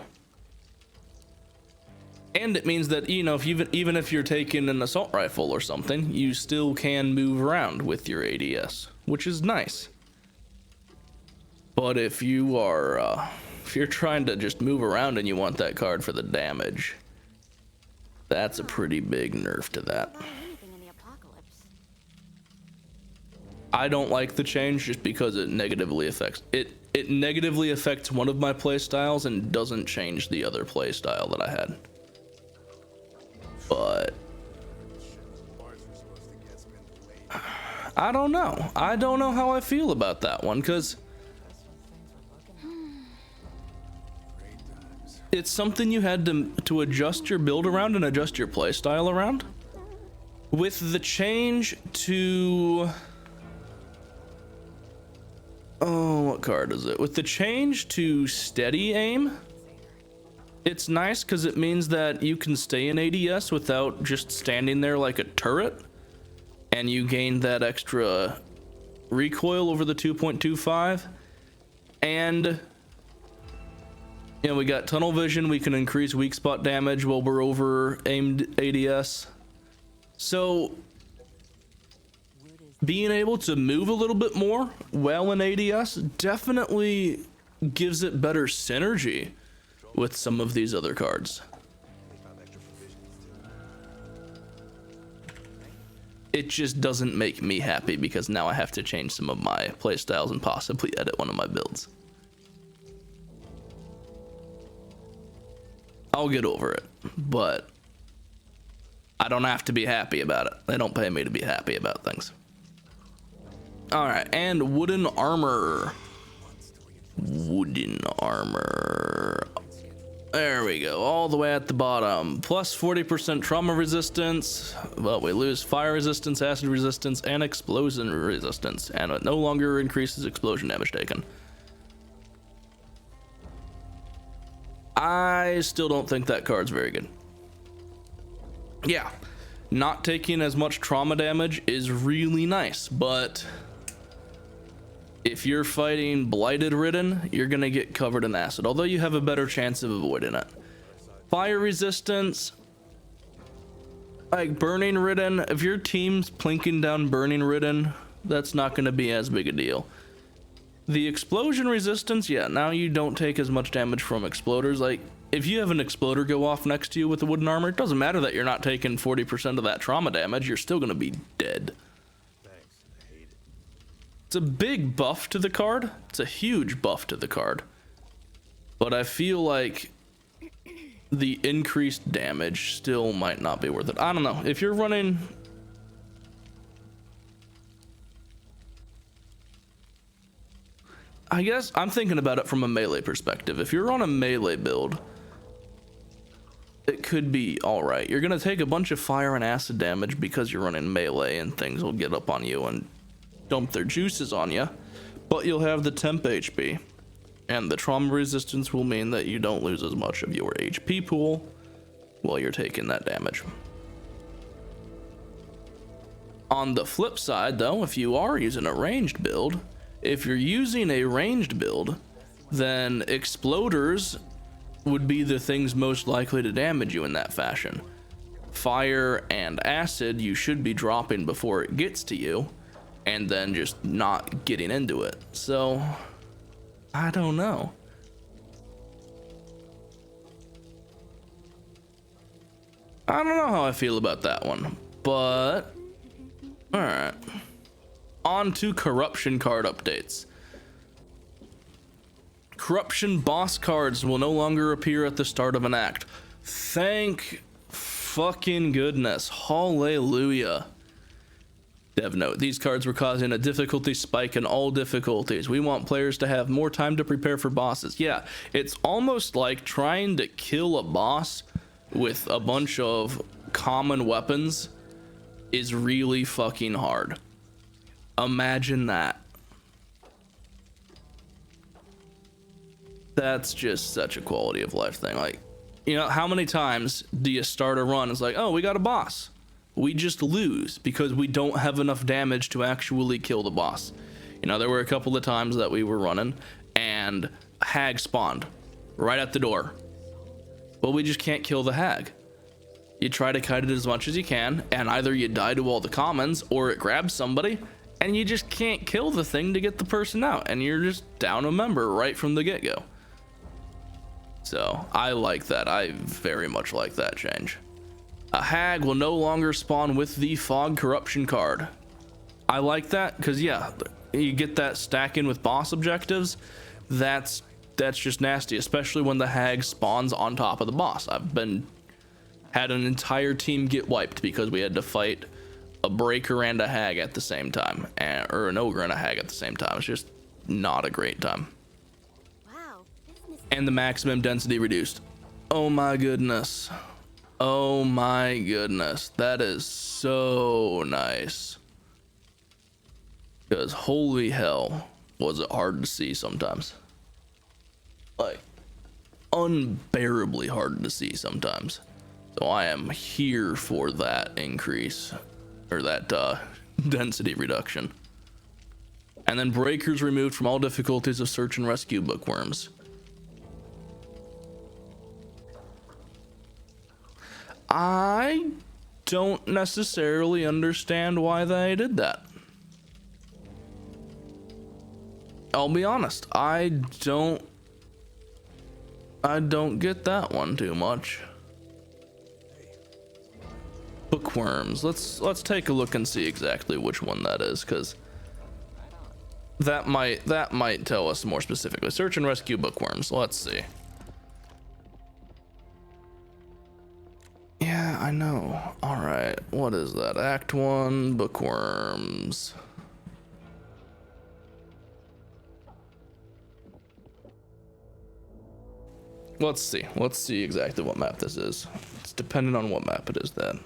And it means that, you know, if even if you're taking an assault rifle or something, you still can move around with your ADS, which is nice. But if you are if you're trying to just move around and you want that card for the damage, that's a pretty big nerf to that. I don't like the change just because it negatively affects it negatively affects one of my playstyles and doesn't change the other playstyle that I had. But I don't know. I don't know how I feel about that one, because it's something you had to adjust your build around and adjust your playstyle around. With the change to what card is it? With the change to steady aim, it's nice because it means that you can stay in ADS without just standing there like a turret, and you gain that extra recoil over the 2.25. And you know, we got tunnel vision. We can increase weak spot damage while we're over aimed ADS. So being able to move a little bit more while in ADS definitely gives it better synergy with some of these other cards. It just doesn't make me happy because now I have to change some of my playstyles and possibly edit one of my builds. I'll get over it, but I don't have to be happy about it. They don't pay me to be happy about things. All right, and wooden armor. Wooden armor. There we go, all the way at the bottom. Plus 40% trauma resistance. Well, we lose fire resistance, acid resistance, and explosion resistance, and it no longer increases explosion damage taken. I still don't think that card's very good. Yeah, not taking as much trauma damage is really nice, but if you're fighting blighted Ridden, you're gonna get covered in acid, although you have a better chance of avoiding it. Fire resistance, like burning Ridden, if your team's plinking down burning Ridden, that's not gonna be as big a deal. The explosion resistance, yeah, now you don't take as much damage from exploders. Like, if you have an exploder go off next to you with the wooden armor, it doesn't matter that you're not taking 40% of that trauma damage, you're still gonna be dead. It's a big buff to the card. It's a huge buff to the card. But I feel like the increased damage still might not be worth it. I don't know. If you're running... I guess I'm thinking about it from a melee perspective. If you're on a melee build, it could be alright. You're going to take a bunch of fire and acid damage because you're running melee, and things will get up on you and dump their juices on you, but you'll have the temp HP, and the trauma resistance will mean that you don't lose as much of your HP pool while you're taking that damage. On the flip side though, if you are using a ranged build, if you're using a ranged build, then exploders would be the things most likely to damage you in that fashion. Fire and acid you should be dropping before it gets to you, and then just not getting into it. So I don't know. I don't know how I feel about that one, but all right. On to corruption card updates. Corruption boss cards will no longer appear at the start of an act. Thank fucking goodness. Hallelujah. Dev note, these cards were causing a difficulty spike in all difficulties. We want players to have more time to prepare for bosses. Yeah, it's almost like trying to kill a boss with a bunch of common weapons is really fucking hard. Imagine that. That's just such a quality of life thing. Like, you know, how many times do you start a run? It's like, oh, we got a boss. we just lose because we don't have enough damage to actually kill the boss. You know, there were a couple of times that we were running and hag spawned right at the door. Well, we just can't kill the hag. You try to kite it as much as you can, and either you die to all the commons or it grabs somebody, and you just can't kill the thing to get the person out, and you're just down a member right from the get-go. So I like that. I very much like that change. A hag will no longer spawn with the fog corruption card. I like that because, yeah, you get that stack in with boss objectives. That's just nasty, especially when the hag spawns on top of the boss. I've had an entire team get wiped because we had to fight a breaker and a hag at the same time, or an ogre and a hag at the same time. It's just not a great time. Wow. And the maximum density reduced. Oh my goodness. Oh my goodness. That is so nice. Because holy hell, was it hard to see sometimes. Like, unbearably hard to see sometimes. So I am here for that increase, or that density reduction. And then breakers removed from all difficulties of search and rescue bookworms. I don't necessarily understand why they did that. I'll be honest, I don't get that one too much. Bookworms. Let's take a look and see exactly which one that is, because that might tell us more specifically. Search and rescue bookworms. Let's see. Yeah, I know. All right, what is that? Act 1 bookworms. Let's see exactly what map this is. It's dependent on what map it is then.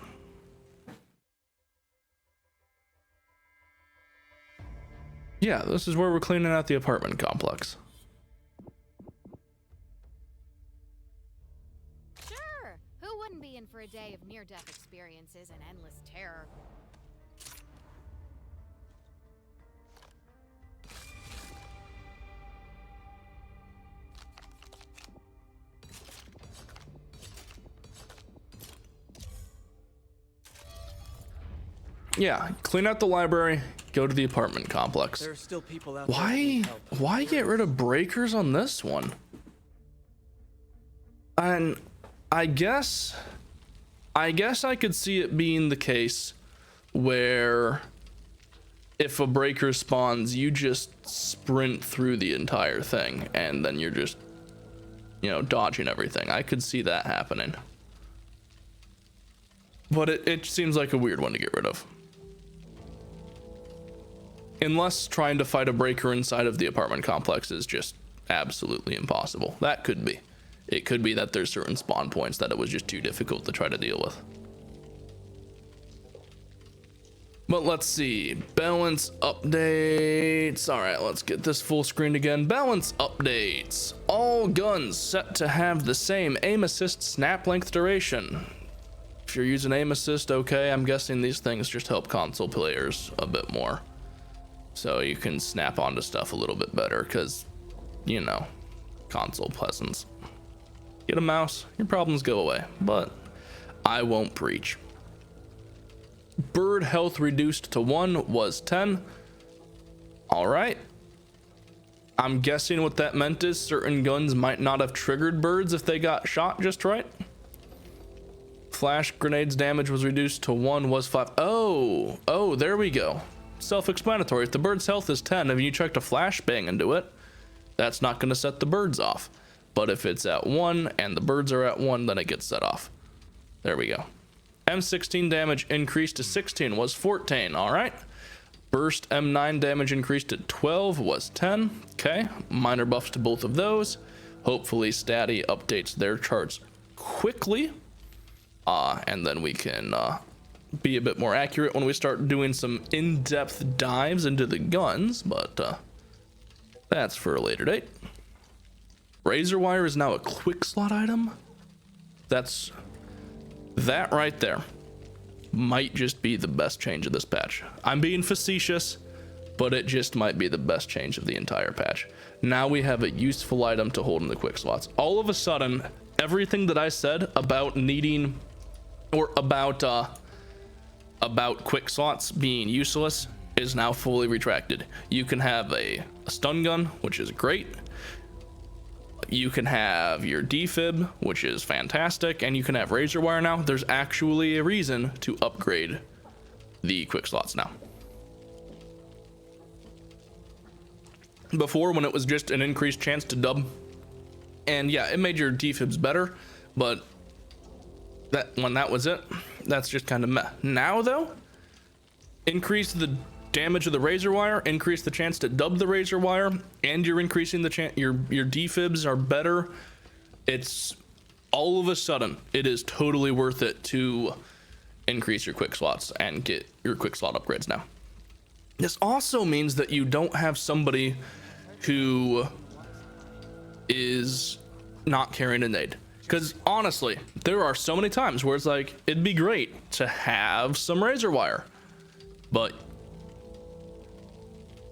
Yeah, this is where we're cleaning out the apartment complex. Sure. Who wouldn't be in for a day of near-death experiences and endless terror? Yeah, clean out the library, go to the apartment complex. There are still people out there who need help. Why get rid of breakers on this one? And I guess I could see it being the case where if a breaker spawns, you just sprint through the entire thing and then you're just, you know, dodging everything. I could see that happening. But it seems like a weird one to get rid of. Unless trying to fight a breaker inside of the apartment complex is just absolutely impossible. That could be. It could be that there's certain spawn points that it was just too difficult to try to deal with. But let's see. Balance updates. All right, let's get this full screen again. Balance updates. All guns set to have the same aim assist snap length duration. If you're using aim assist, okay, I'm guessing these things just help console players a bit more. So you can snap onto stuff a little bit better because, you know, console peasants. Get a mouse, your problems go away, but I won't preach. Bird health reduced to 1 was 10. All right. I'm guessing what that meant is certain guns might not have triggered birds if they got shot just right. Flash grenades damage was reduced to 1 was 5. Oh, there we go. Self-explanatory. If the bird's health is 10 and you checked a flashbang into it, that's not going to set the birds off. But if it's at 1 and the birds are at 1, then it gets set off. There we go. M16 damage increased to 16 was 14. All right. Burst M9 damage increased to 12 was 10. Okay. Minor buffs to both of those. Hopefully Statty updates their charts quickly. And then we can be a bit more accurate when we start doing some in-depth dives into the guns, but that's for a later date. Razor wire is now a quick slot item. That's that right there. might just be the best change of this patch. I'm being facetious, but it just might be the best change of the entire patch. Now we have a useful item to hold in the quick slots. All of a sudden, everything that I said about needing, or about quick slots being useless, is now fully retracted. You can have a stun gun, which is great. You can have your defib, which is fantastic, and you can have razor wire now. There's actually a reason to upgrade the quick slots now. Before, when it was just an increased chance to dub, and yeah, it made your defibs better, but when that was it, that's just kind of meh. Now though, increase the damage of the razor wire, increase the chance to dub the razor wire, and you're increasing the chance your defibs are better. It's all of a sudden, it is totally worth it to increase your quick slots and get your quick slot upgrades now. This also means that you don't have somebody who is not carrying a nade. Because honestly, there are so many times where it's like, it'd be great to have some razor wire, but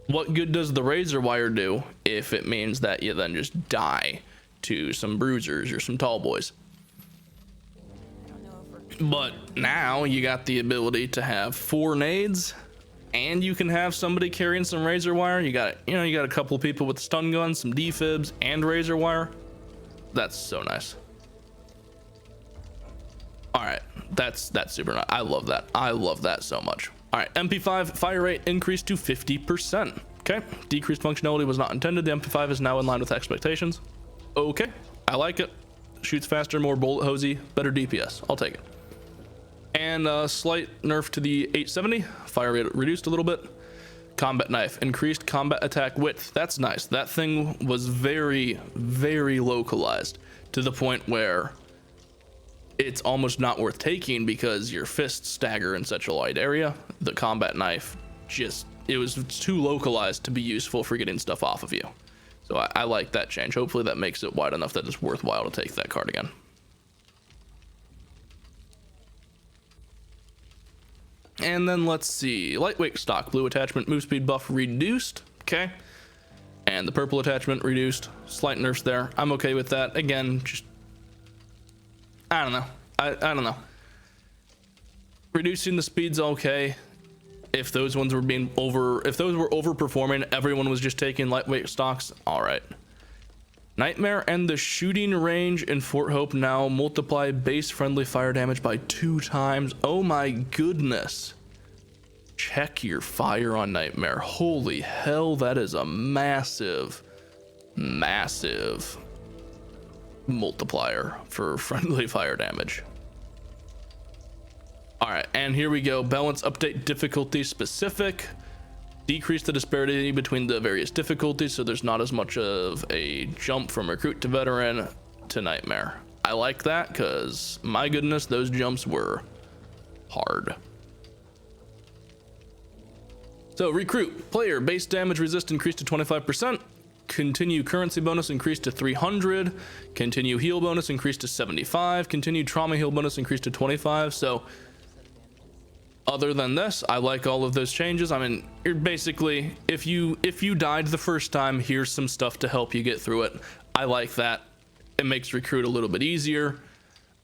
what good does the razor wire do if it means that you then just die to some bruisers or some tall boys? But now you got the ability to have 4 nades, and you can have somebody carrying some razor wire. You got a couple of people with stun guns, some defibs, and razor wire. That's so nice. All right, that's super nice. I love that. I love that so much. All right, MP5 fire rate increased to 50%. Okay, decreased functionality was not intended. The MP5 is now in line with expectations. Okay, I like it. Shoots faster, more bullet hosey, better DPS. I'll take it. And a slight nerf to the 870. Fire rate reduced a little bit. Combat knife, increased combat attack width. That's nice. That thing was very, very localized to the point where it's almost not worth taking because your fists stagger in such a wide area. The combat knife it was too localized to be useful for getting stuff off of you. So I like that change. Hopefully that makes it wide enough that it's worthwhile to take that card again. And then let's see, lightweight stock, blue attachment, move speed buff reduced. Okay. And the purple attachment reduced. Slight nerfs there. I'm okay with that. Again, just I don't know. I don't know. Reducing the speed's okay. If those ones were if those were overperforming, everyone was just taking lightweight stocks. All right. Nightmare and the shooting range in Fort Hope now multiply base friendly fire damage by 2 times. Oh my goodness. Check your fire on Nightmare. Holy hell, that is a massive, massive multiplier for friendly fire damage. All right, and here we go. Balance update difficulty specific. Decrease the disparity between the various difficulties so there's not as much of a jump from recruit to veteran to nightmare. I like that because my goodness, those jumps were hard. So recruit player base damage resist increased to 25%. Continue currency bonus increased to 300. Continue heal bonus increased to 75. Continue trauma heal bonus increased to 25. So other than this, I like all of those changes. I mean, you're basically, if you died the first time, here's some stuff to help you get through it. I like that. It makes recruit a little bit easier.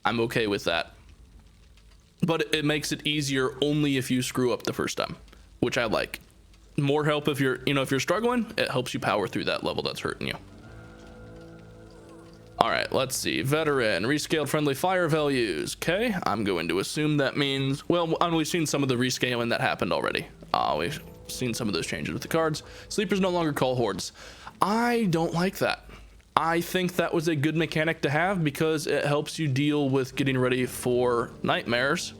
I'm okay with that. But it makes it easier only if you screw up the first time, which I like. More help if you're struggling, it helps you power through that level that's hurting you. All right, let's see. Veteran, rescaled friendly fire values. Okay, I'm going to assume that means, well, we've seen some of the rescaling that happened already. We've seen some of those changes with the cards. Sleepers no longer call hordes. I don't like that. I think that was a good mechanic to have because it helps you deal with getting ready for nightmares.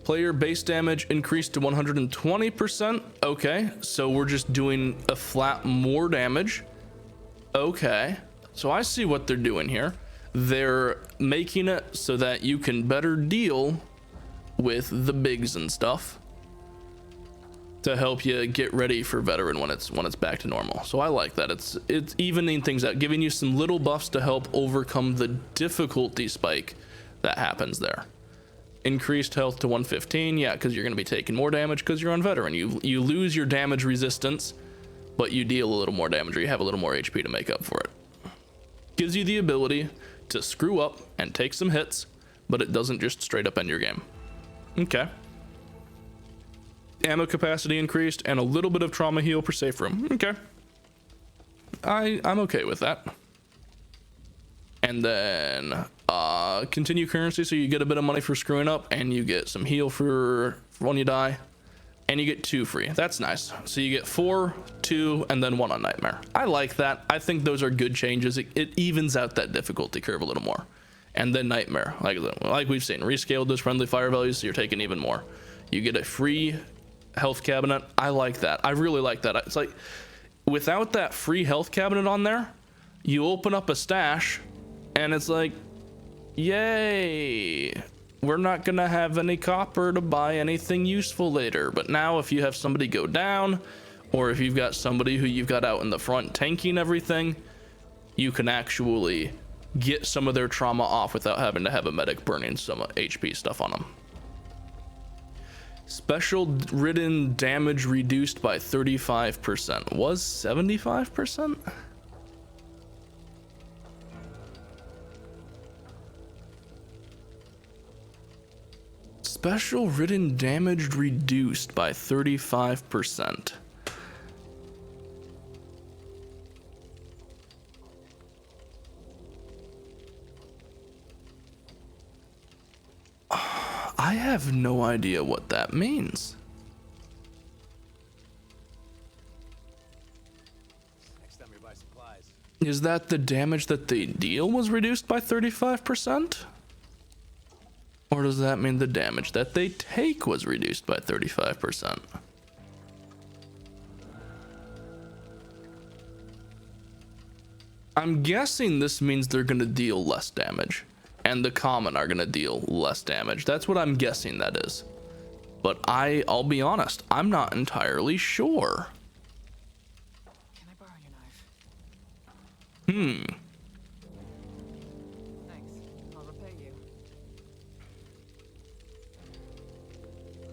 Player base damage increased to 120%. Okay, so we're just doing a flat more damage. Okay, so I see what they're doing here. They're making it so that you can better deal with the bigs and stuff to help you get ready for veteran when it's back to normal. So I like that. It's evening things out, giving you some little buffs to help overcome the difficulty spike that happens there. Increased health to 115, yeah, because you're going to be taking more damage because you're on veteran. You lose your damage resistance, but you deal a little more damage, or you have a little more HP to make up for it. Gives you the ability to screw up and take some hits, but it doesn't just straight up end your game. Okay. Ammo capacity increased and a little bit of trauma heal per safe room. Okay. I'm okay with that. And then continue currency, so you get a bit of money for screwing up, and you get some heal for when you die, and you get 2 free. That's nice. So you get 4, 2, and then 1 on Nightmare. I like that. I think those are good changes. It evens out that difficulty curve a little more. And then Nightmare, like we've seen, rescaled those friendly fire values, so you're taking even more. You get a free health cabinet. I like that. I really like that. It's like, without that free health cabinet on there, you open up a stash, and it's like, yay, we're not gonna have any copper to buy anything useful later. But now if you have somebody go down, or if you've got somebody who you've got out in the front tanking everything, you can actually get some of their trauma off without having to have a medic burning some HP stuff on them. Special ridden damage reduced by 35%. Was 75%? Special ridden damage reduced by 35%. I have no idea what that means. Next time you buy supplies. Is that the damage that they deal was reduced by 35%? Or does that mean the damage that they take was reduced by 35%? I'm guessing this means they're going to deal less damage, and the common are going to deal less damage. That's what I'm guessing that is. But I'll be honest, I'm not entirely sure. Can I borrow your knife? Thanks. I'll repay you.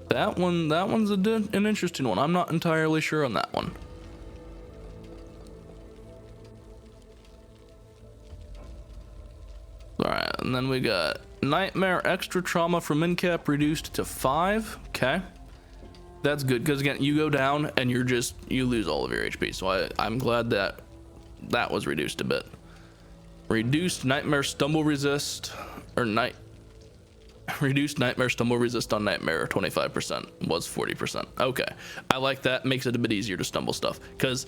That one's an interesting one. I'm not entirely sure on that one. Alright, and then we got Nightmare extra trauma from in-cap reduced to 5. Okay. That's good, because again, you go down and you lose all of your HP. So I'm glad that was reduced a bit. Reduced Nightmare stumble resist, or reduced Nightmare stumble resist on Nightmare 25%, was 40%. Okay, I like that. Makes it a bit easier to stumble stuff, because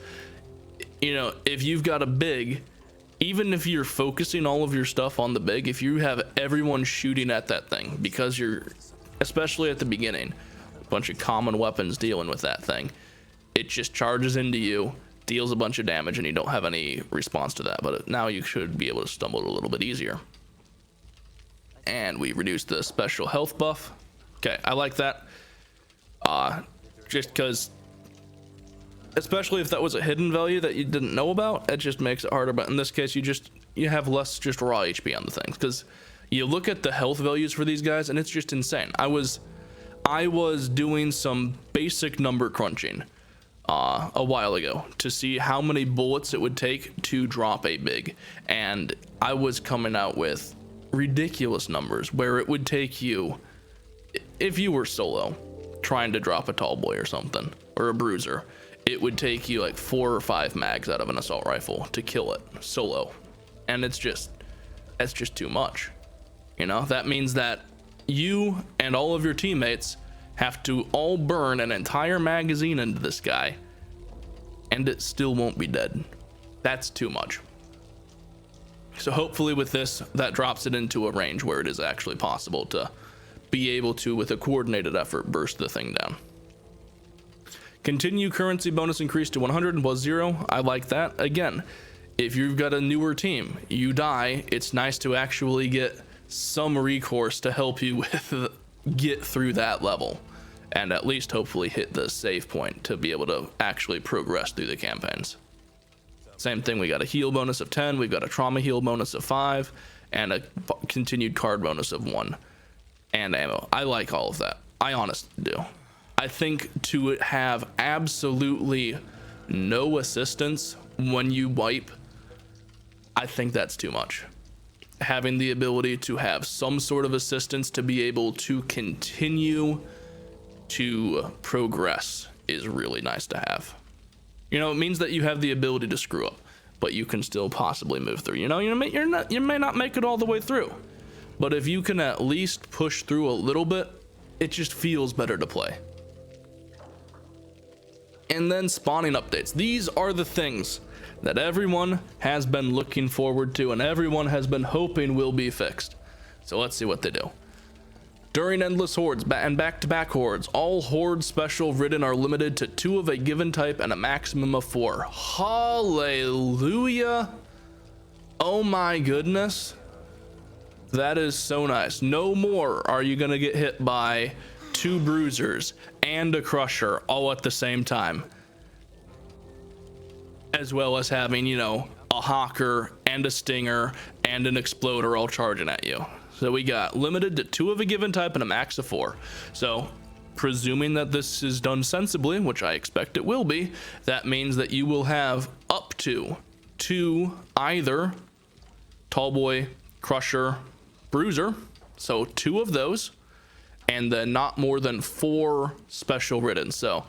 you know, if you've got a big, even if you're focusing all of your stuff on the big, if you have everyone shooting at that thing, because you're, especially at the beginning, a bunch of common weapons dealing with that thing, it just charges into you, deals a bunch of damage, and you don't have any response to that. But now you should be able to stumble it a little bit easier. And we reduced the special health buff. Okay, I like that. Just because, especially if that was a hidden value that you didn't know about, it just makes it harder. But in this case, you have less just raw HP on the things, because you look at the health values for these guys and it's just insane. I was doing some basic number crunching a while ago to see how many bullets it would take to drop a big, and I was coming out with ridiculous numbers where it would take you, if you were solo trying to drop a tall boy or something, or a bruiser, it would take you like 4 or 5 mags out of an assault rifle to kill it solo. And that's just too much. You know, that means that you and all of your teammates have to all burn an entire magazine into this guy, and it still won't be dead. That's too much. So hopefully with this, that drops it into a range where it is actually possible to be able to, with a coordinated effort, burst the thing down. Continue currency bonus increase to 100 was 0. I like that. Again, if you've got a newer team, you die, it's nice to actually get some recourse to help you with get through that level, and at least hopefully hit the save point to be able to actually progress through the campaigns. Same thing, we got a heal bonus of 10, we've got a trauma heal bonus of 5, and a continued card bonus of 1 and ammo. I like all of that. I honestly do. I think to have absolutely no assistance when you wipe, I think that's too much. Having the ability to have some sort of assistance to be able to continue to progress is really nice to have. You know, it means that you have the ability to screw up, but you can still possibly move through. You know, you may not make it all the way through, but if you can at least push through a little bit, it just feels better to play. And then spawning updates. These are the things that everyone has been looking forward to and everyone has been hoping will be fixed. So let's see what they do. During endless hordes and back-to-back hordes, all horde special ridden are limited to 2 of a given type and a maximum of 4. Hallelujah. Oh my goodness. That is so nice. No more are you gonna get hit by 2 bruisers and a crusher all at the same time, as well as having, you know, a hawker and a stinger and an exploder all charging at you. So we got limited to 2 of a given type and a max of 4. So presuming that this is done sensibly, which I expect it will be, that means that you will have up to 2 either tallboy, crusher, bruiser, so 2 of those, and then not more than 4 special ridden. So,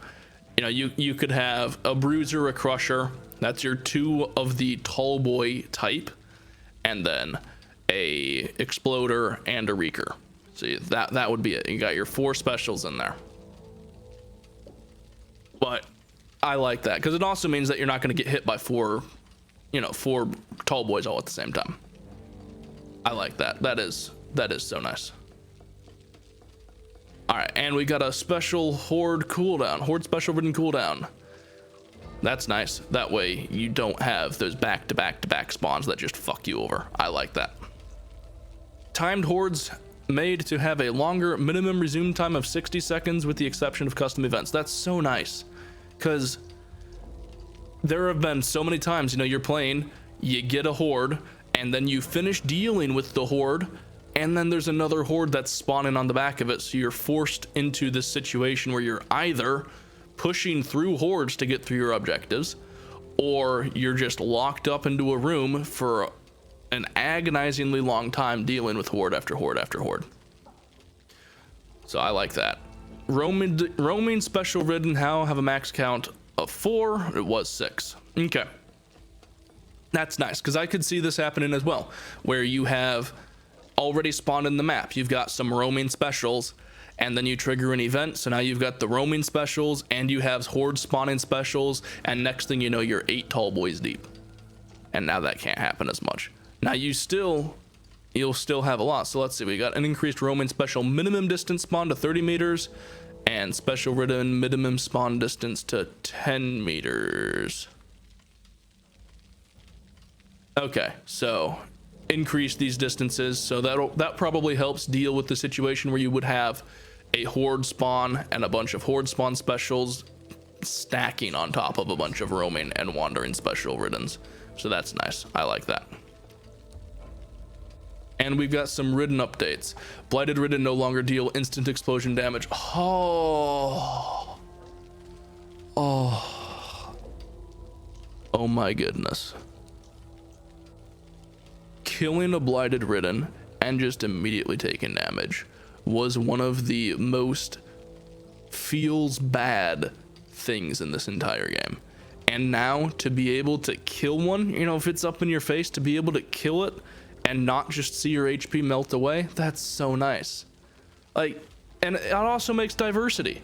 you know, you could have a bruiser, a crusher, that's your 2 of the tallboy type, and then a exploder and a reeker. So that would be it. You got your 4 specials in there. But I like that because it also means that you're not going to get hit by 4 tall boys all at the same time. I like that. That is so nice. All right, and we got a special horde cooldown, horde special ridden cooldown. That's nice. That way you don't have those back-to-back-to-back spawns that just fuck you over. I like that. Timed hordes made to have a longer minimum resume time of 60 seconds with the exception of custom events. That's so nice, because there have been so many times, you know, you're playing, you get a horde, and then you finish dealing with the horde, and then there's another horde that's spawning on the back of it, so you're forced into this situation where you're either pushing through hordes to get through your objectives, or you're just locked up into a room for an agonizingly long time dealing with horde after horde after horde. So I like that. Roaming special ridden now have a max count of 4. It was 6. Okay, that's nice, because I could see this happening as well, where you have already spawned in the map, you've got some roaming specials, and then you trigger an event, so now you've got the roaming specials and you have horde spawning specials, and next thing you know you're 8 tall boys deep, and now that can't happen as much. Now you'll still have a lot. So let's see, we got an increased roaming special minimum distance spawn to 30 meters and special ridden minimum spawn distance to 10 meters. Okay, so increase these distances, so that probably helps deal with the situation where you would have a horde spawn and a bunch of horde spawn specials stacking on top of a bunch of roaming and wandering special riddens. So that's nice. I like that. And we've got some ridden updates. Blighted ridden no longer deal instant explosion damage. Oh my goodness. Killing a blighted ridden and just immediately taking damage was one of the most feels bad things in this entire game. And now to be able to kill one, you know, if it's up in your face, to be able to kill it and not just see your HP melt away, that's so nice. Like, and it also makes diversity.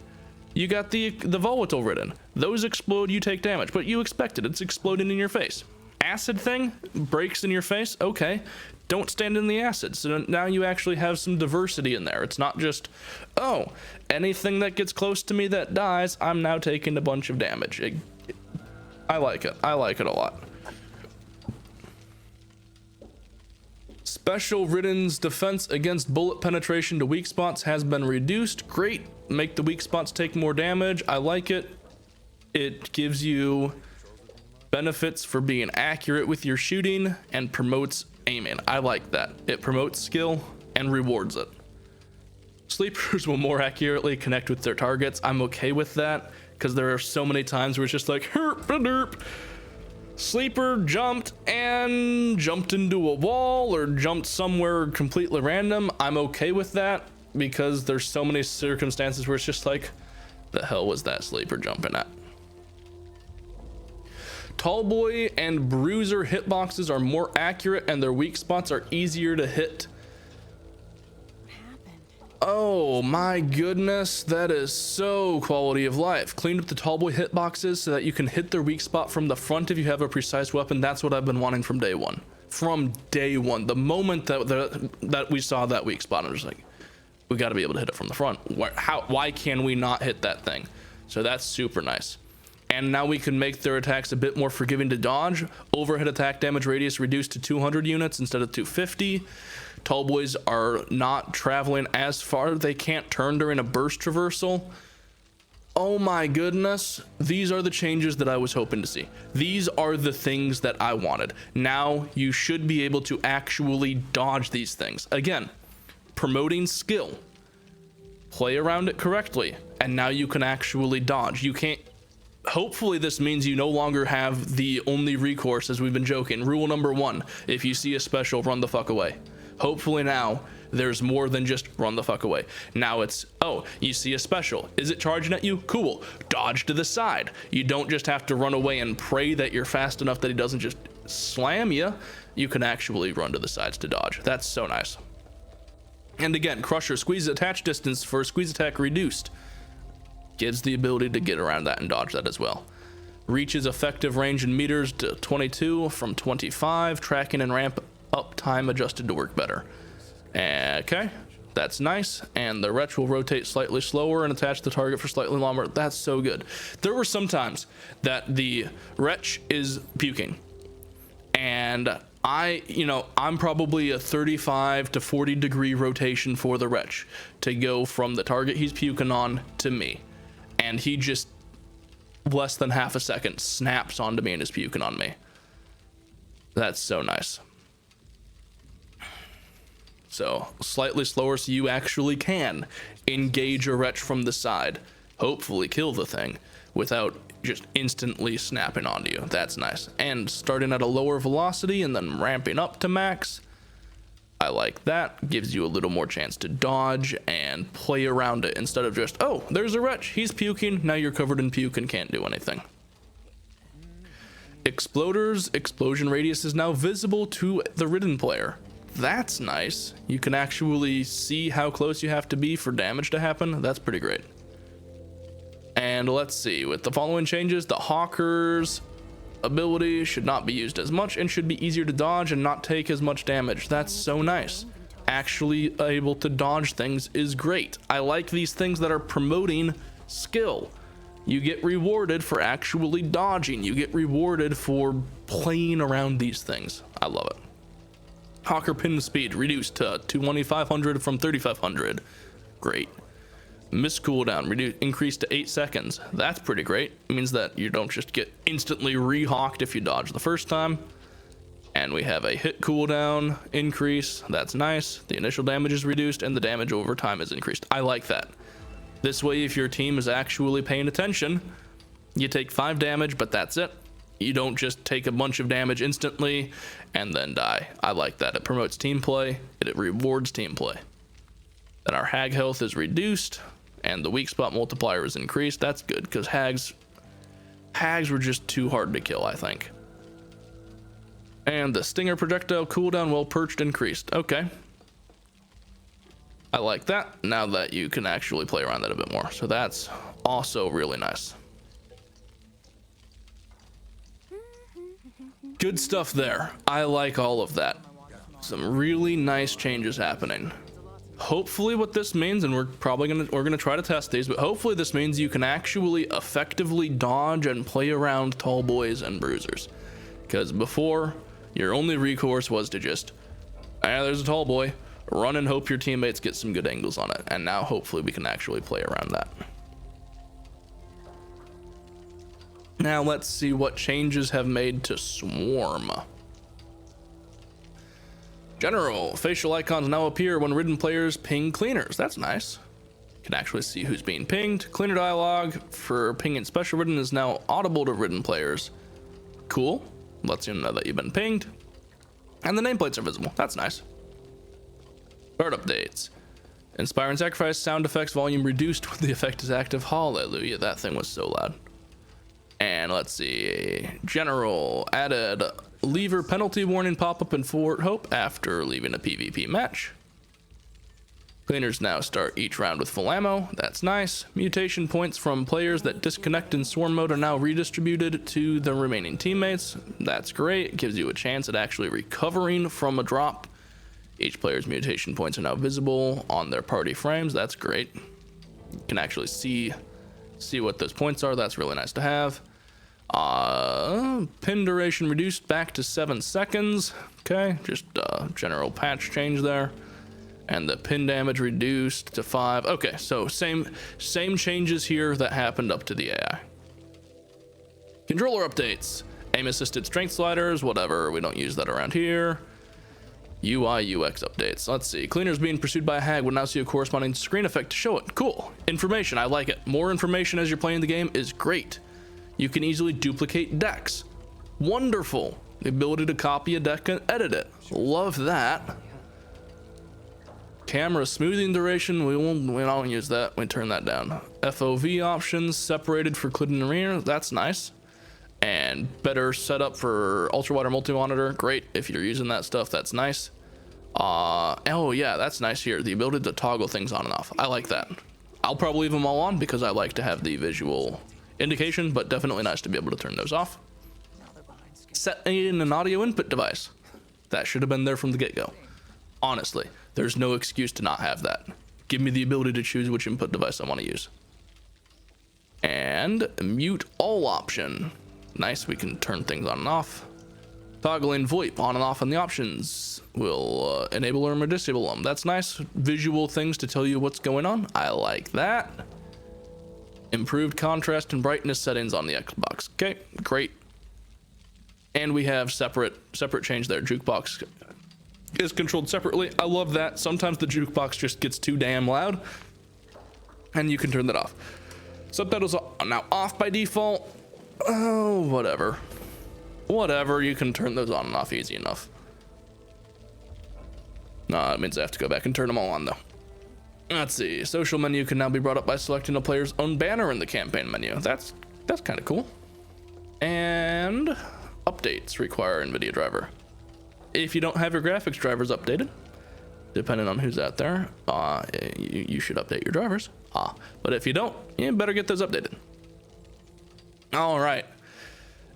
You got the volatile ridden, those explode, you take damage, but you expect it, it's exploding in your face. Acid thing breaks in your face, okay, don't stand in the acid. So now you actually have some diversity in there. It's not just, oh, anything that gets close to me that dies, I'm now taking a bunch of damage. I like it. I like it a lot. Special Ridden's defense against bullet penetration to weak spots has been reduced. Great. Make the weak spots take more damage. I like it. It gives you benefits for being accurate with your shooting and promotes aiming. I like that. It promotes skill and rewards it. Sleepers will more accurately connect with their targets. I'm okay with that because there are so many times where it's just like herp derp. Sleeper jumped into a wall or jumped somewhere completely random. I'm okay with that because there's so many circumstances where it's just like, the hell was that sleeper jumping at? Tallboy and bruiser hitboxes are more accurate and their weak spots are easier to hit. Oh my goodness, that is so quality of life. Cleaned up the tallboy hitboxes so that you can hit their weak spot from the front if you have a precise weapon. That's what I've been wanting from day one. From day one, the moment that we saw that weak spot, I'm just like, we got to be able to hit it from the front. Why can we not hit that thing? So that's super nice. And now we can make their attacks a bit more forgiving to dodge. Overhead attack damage radius reduced to 200 units instead of 250. Tallboys are not traveling as far. They can't turn during a burst traversal. Oh my goodness. These are the changes that I was hoping to see. These are the things that I wanted. Now you should be able to actually dodge these things. Again, promoting skill. Play around it correctly. And now you can actually dodge. You can't. Hopefully this means you no longer have the only recourse, as we've been joking. Rule number 1, if you see a special, run the fuck away. Hopefully now there's more than just run the fuck away. Now it's, oh, you see a special. Is it charging at you? Cool. Dodge to the side. You don't just have to run away and pray that you're fast enough that he doesn't just slam you. You can actually run to the sides to dodge. That's so nice. And again, Crusher, squeeze attach distance for squeeze attack reduced. Gives the ability to get around that and dodge that as well. Reaches effective range in meters to 22 from 25. Tracking and ramp up time adjusted to work better. Okay, that's nice. And the wretch will rotate slightly slower and attach the target for slightly longer. That's so good. There were some times that the wretch is puking, and I'm probably a 35 to 40 degree rotation for the wretch to go from the target he's puking on to me. And he just less than half a second snaps onto me and is puking on me. That's so nice. So slightly slower so you actually can engage a wretch from the side, hopefully kill the thing without just instantly snapping onto you. That's nice. And starting at a lower velocity and then ramping up to max. I like that. Gives you a little more chance to dodge and play around it instead of just, oh, there's a wretch, he's puking, now you're covered in puke and can't do anything. Exploders, explosion radius is now visible to the Ridden player. That's nice. You can actually see how close you have to be for damage to happen. That's pretty great. And let's see, with the following changes, the Hawker's ability should not be used as much and should be easier to dodge and not take as much damage. That's so nice. Actually able to dodge things is great. I like these things that are promoting skill. You get rewarded for actually dodging. You get rewarded for playing around these things. I love it. Hawker pin speed reduced to 2500 from 3500. Great. Miss cooldown increased to 8 seconds. That's pretty great. It means that you don't just get instantly re-hawked if you dodge the first time. And we have a hit cooldown increase. That's nice. The initial damage is reduced and the damage over time is increased. I like that. This way, if your team is actually paying attention, you take 5 damage, but that's it. You don't just take a bunch of damage instantly and then die. I like that. It promotes team play. It rewards team play. Then our hag health is reduced and the weak spot multiplier is increased. That's good because hags were just too hard to kill, I think. And the stinger projectile cooldown well perched increased. Okay. I like that. Now that you can actually play around that a bit more. So that's also really nice. Good stuff there. I like all of that. Some really nice changes happening. Hopefully what this means, and we're gonna try to test these, but hopefully this means you can actually effectively dodge and play around tall boys and bruisers. Because before, your only recourse was to just, there's a tall boy, run and hope your teammates get some good angles on it. And now hopefully we can actually play around that. Now let's see what changes have made to Swarm. General, facial icons now appear when Ridden players ping cleaners. That's nice. You can actually see who's being pinged. Cleaner dialogue for pinging special Ridden is now audible to Ridden players. Cool. Lets you know that you've been pinged. And the nameplates are visible. That's nice. Card updates. Inspiring Sacrifice sound effects volume reduced when the effect is active. Hallelujah, that thing was so loud. And let's see. General added lever penalty warning pop-up in Fort Hope after leaving a PvP match. Cleaners now start each round with full ammo. That's nice. Mutation points from players that disconnect in swarm mode are now redistributed to the remaining teammates. That's great. Gives you a chance at actually recovering from a drop. Each player's mutation points are now visible on their party frames. That's great. You can actually see what those points are. That's really nice to have. Pin duration reduced back to 7 seconds. Okay, just general patch change there. And the pin damage reduced to 5. Okay, so same changes here that happened up to the AI. Controller updates. Aim assisted strength sliders, whatever. We don't use that around here. UI UX updates. Let's see. Cleaners being pursued by a hag will now see a corresponding screen effect to show it. Cool. Information. I like it. More information as you're playing the game is great. You can easily duplicate decks. Wonderful. The ability to copy a deck and edit it. Love that. Camera smoothing duration. We don't use that. We turn that down. FOV options separated for clicking and rear. That's nice. And better setup for ultra wide or multi-monitor. Great. If you're using that stuff, that's nice. Oh yeah, that's nice here. The ability to toggle things on and off. I like that. I'll probably leave them all on because I like to have the visual indication, but definitely nice to be able to turn those off. Set in an audio input device. That should have been there from the get-go. Honestly, there's no excuse to not have that. Give me the ability to choose which input device I want to use. And mute all option. Nice, we can turn things on and off. Toggling VoIP on and off on the options will enable or disable them. That's nice. Visual things to tell you what's going on. I like that. Improved contrast and brightness settings on the Xbox. Okay, great. And we have separate change there. Jukebox is controlled separately. I love that. Sometimes the jukebox just gets too damn loud, and you can turn that off. Subtitles are now off by default. Oh, whatever. Whatever, you can turn those on and off easy enough. Nah, it means I have to go back and turn them all on though. Let's see. Social menu can now be brought up by selecting a player's own banner in the campaign menu. That's kind of cool. And updates require NVIDIA driver. If you don't have your graphics drivers updated, depending on who's out there, you should update your drivers. But if you don't, you better get those updated. All right.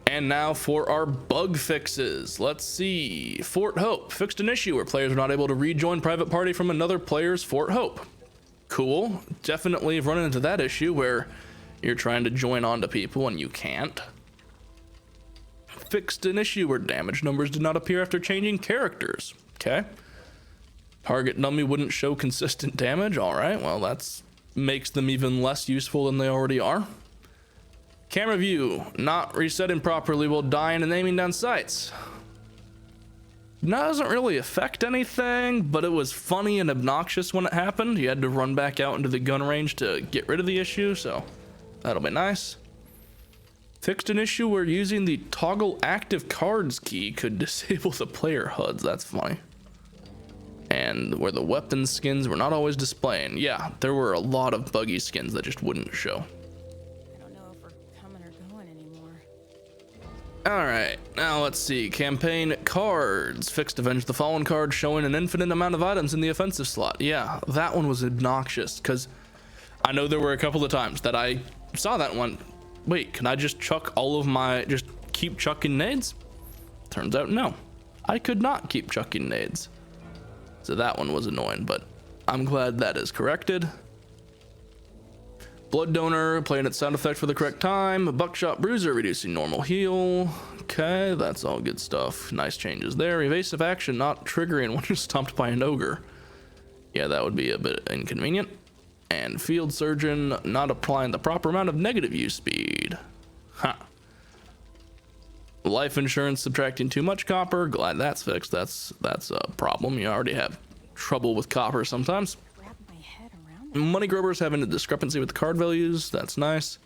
And now for our bug fixes. Let's see. Fort Hope fixed an issue where players are not able to rejoin private party from another player's Fort Hope. Cool. Definitely run into that issue where you're trying to join on to people and you can't. Fixed an issue where damage numbers did not appear after changing characters. Okay. Target dummy wouldn't show consistent damage. All right. Well, that's makes them even less useful than they already are. Camera view not resetting properly while dying and aiming down sights. Doesn't really affect anything, but it was funny and obnoxious when it happened. You had to run back out into the gun range to get rid of the issue, so that'll be nice. Fixed an issue where using the toggle active cards key could disable the player HUDs. That's funny. And where the weapon skins were not always displaying. Yeah, there were a lot of buggy skins that just wouldn't show. All right, now let's see. Campaign cards. Fixed Avenge the Fallen card showing an infinite amount of items in the offensive slot. Yeah, that one was obnoxious because I know there were a couple of times that I saw that one. Wait, can I just chuck all of my, just keep chucking nades? Turns out no, I could not keep chucking nades. So that one was annoying, but I'm glad that is corrected. Blood donor playing its sound effect for the correct time. Buckshot bruiser reducing normal heal. Okay, that's all good stuff. Nice changes there. Evasive action not triggering when you're stomped by an ogre. Yeah, that would be a bit inconvenient. And field surgeon not applying the proper amount of negative use speed. Huh. Life insurance subtracting too much copper. Glad that's fixed. That's a problem. You already have trouble with copper sometimes. Wrap my head around Money grubbers having a discrepancy with card values. That's nice.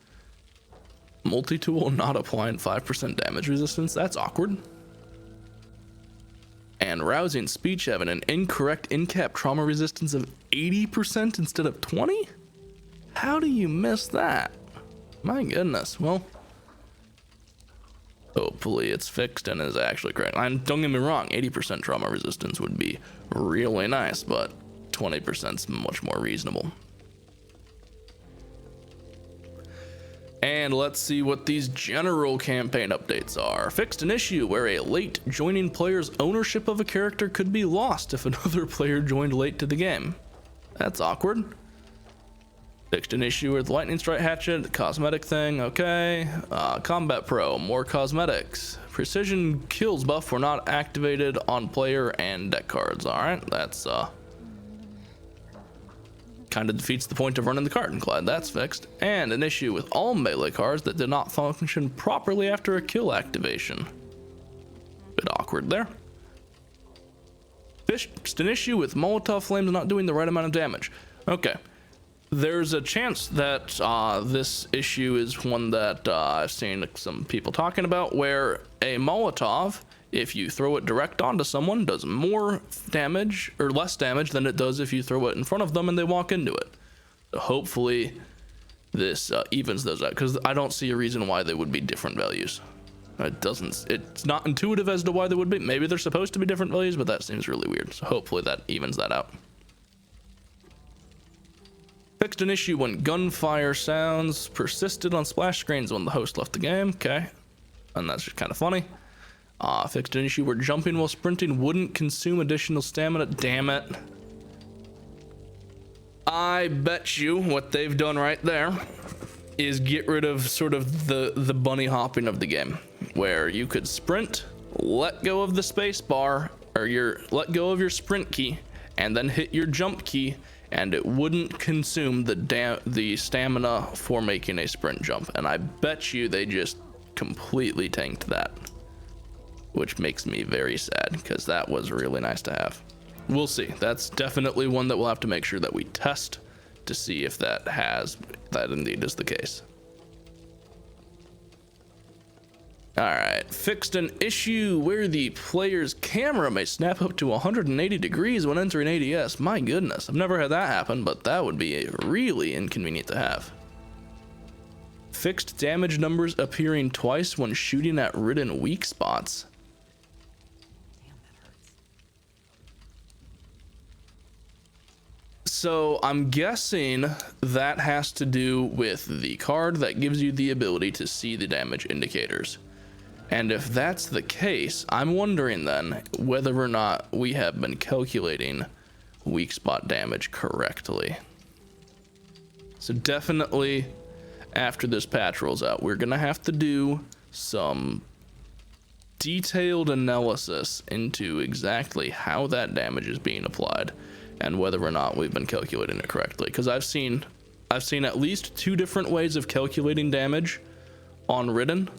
Multi-tool not applying 5% damage resistance. That's awkward. And rousing speech having an incorrect in-cap trauma resistance of 80% instead of 20? How do you miss that? My goodness. Well, hopefully it's fixed and is actually correct. And don't get me wrong, 80% trauma resistance would be really nice, but 20% is much more reasonable. And let's see what these general campaign updates are. Fixed an issue where a late joining player's ownership of a character could be lost if another player joined late to the game. That's awkward. Fixed an issue with lightning strike hatchet, cosmetic thing, okay. Combat Pro, more cosmetics. Precision kills buff were not activated on player and deck cards. All right, that's kind of defeats the point of running the card. I'm glad that's fixed. And an issue with all melee cards that did not function properly after a kill activation. Bit awkward there. Fixed an issue with Molotov flames not doing the right amount of damage. Okay. There's a chance that this issue is one that I've seen some people talking about, where a Molotov, if you throw it direct onto someone, does more damage or less damage than it does if you throw it in front of them and they walk into it. So hopefully this evens those out, because I don't see a reason why they would be different values. It's not intuitive as to why they would be. Maybe they're supposed to be different values, but that seems really weird. So hopefully that evens that out. Fixed an issue when gunfire sounds persisted on splash screens when the host left the game. Okay. And that's just kind of funny. Fixed an issue where jumping while sprinting wouldn't consume additional stamina. Damn it. I bet you what they've done right there is get rid of sort of the bunny hopping of the game, where you could sprint, let go of the space bar, or let go of your sprint key, and then hit your jump key, and it wouldn't consume the stamina for making a sprint jump. And I bet you they just completely tanked that, which makes me very sad, because that was really nice to have. We'll see. That's definitely one that we'll have to make sure that we test to see if that indeed is the case. All right, fixed an issue where the player's camera may snap up to 180 degrees when entering ADS. My goodness, I've never had that happen, but that would be really inconvenient to have. Fixed damage numbers appearing twice when shooting at ridden weak spots. Damn, that hurts. So I'm guessing that has to do with the card that gives you the ability to see the damage indicators. And if that's the case, I'm wondering then whether or not we have been calculating weak spot damage correctly. So definitely after this patch rolls out, we're gonna have to do some detailed analysis into exactly how that damage is being applied and whether or not we've been calculating it correctly. Because I've seen at least 2 different ways of calculating damage on Ridden,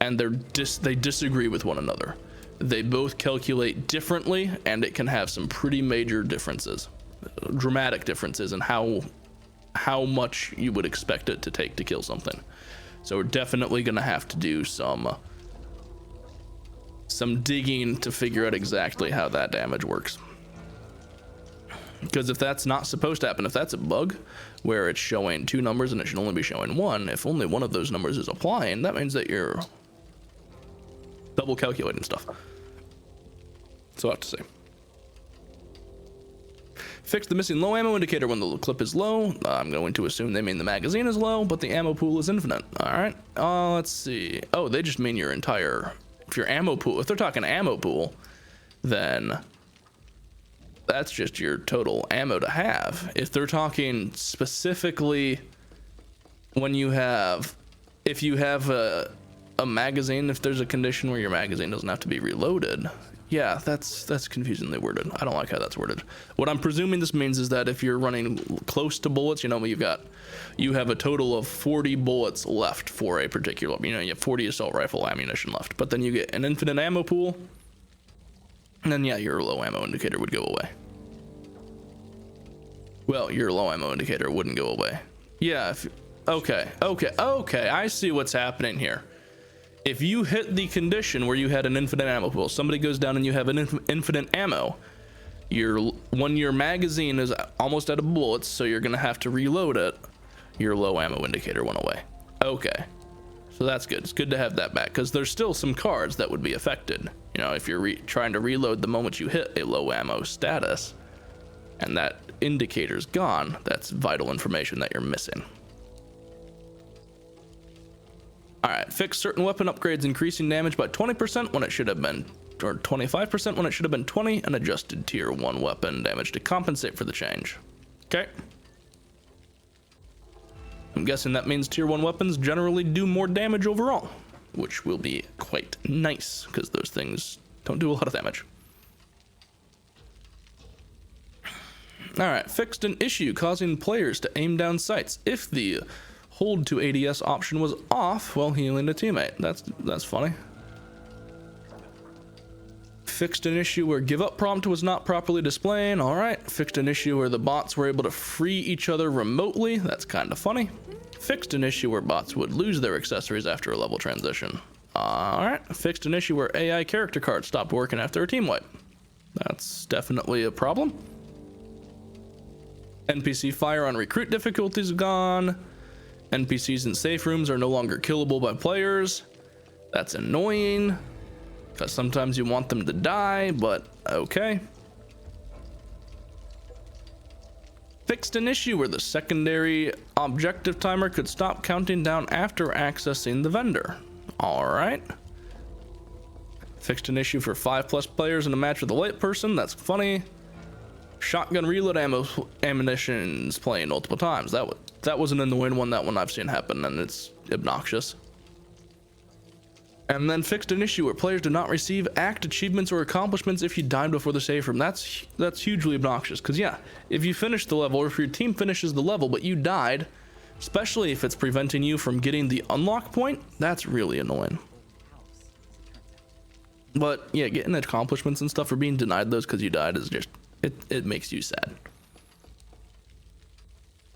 and they disagree with one another. They both calculate differently, and it can have some pretty major differences, dramatic differences in how much you would expect it to take to kill something. So we're definitely gonna have to do some digging to figure out exactly how that damage works. Because if that's not supposed to happen, if that's a bug where it's showing 2 numbers and it should only be showing 1, if only one of those numbers is applying, that means that you're double calculating stuff. So I have to say. Fix the missing low ammo indicator when the clip is low. I'm going to assume they mean the magazine is low, but the ammo pool is infinite. All right. Let's see. Oh, they just mean your entire. If your ammo pool, if they're talking ammo pool, then that's just your total ammo to have. If they're talking specifically when you have, if you have a magazine if there's a condition where your magazine doesn't have to be reloaded. Yeah, that's confusingly worded. I don't like how that's worded. What I'm presuming this means is that if you're running close to bullets, you know, you have a total of 40 bullets left for a particular, you know, you have 40 assault rifle ammunition left, but then you get an infinite ammo pool, and then yeah, your low ammo indicator would go away. Well, your low ammo indicator wouldn't go away. Yeah, okay, I see what's happening here. If you hit the condition where you had an infinite ammo pool, somebody goes down and you have an infinite ammo, when your magazine is almost out of bullets, so you're gonna have to reload it, your low ammo indicator went away. Okay, so that's good. It's good to have that back, because there's still some cards that would be affected. You know, if you're trying to reload the moment you hit a low ammo status, and that indicator's gone, that's vital information that you're missing. Alright, fix certain weapon upgrades increasing damage by 20% when it should have been, or 25% when it should have been 20, and adjusted tier 1 weapon damage to compensate for the change. Okay. I'm guessing that means tier 1 weapons generally do more damage overall, which will be quite nice, because those things don't do a lot of damage. Alright, fixed an issue causing players to aim down sights. If the hold to ADS option was off while healing a teammate. That's funny. Fixed an issue where give up prompt was not properly displaying. All right. Fixed an issue where the bots were able to free each other remotely. That's kind of funny. Fixed an issue where bots would lose their accessories after a level transition. All right. Fixed an issue where AI character cards stopped working after a team wipe. That's definitely a problem. NPC fire on recruit difficulties gone. NPCs in safe rooms are no longer killable by players. That's annoying, because sometimes you want them to die, but okay. Fixed an issue where the secondary objective timer could stop counting down after accessing the vendor. Alright. Fixed an issue for 5+ players in a match with a white person. That's funny. Shotgun reload ammunition's playing multiple times. That was an annoying one. That one I've seen happen, and it's obnoxious. And then fixed an issue where players do not receive act achievements or accomplishments if you died before the save room. That's hugely obnoxious, because yeah, if you finish the level, or if your team finishes the level but you died, especially if it's preventing you from getting the unlock point, that's really annoying. But yeah, getting accomplishments and stuff for being denied those because you died is just, it makes you sad.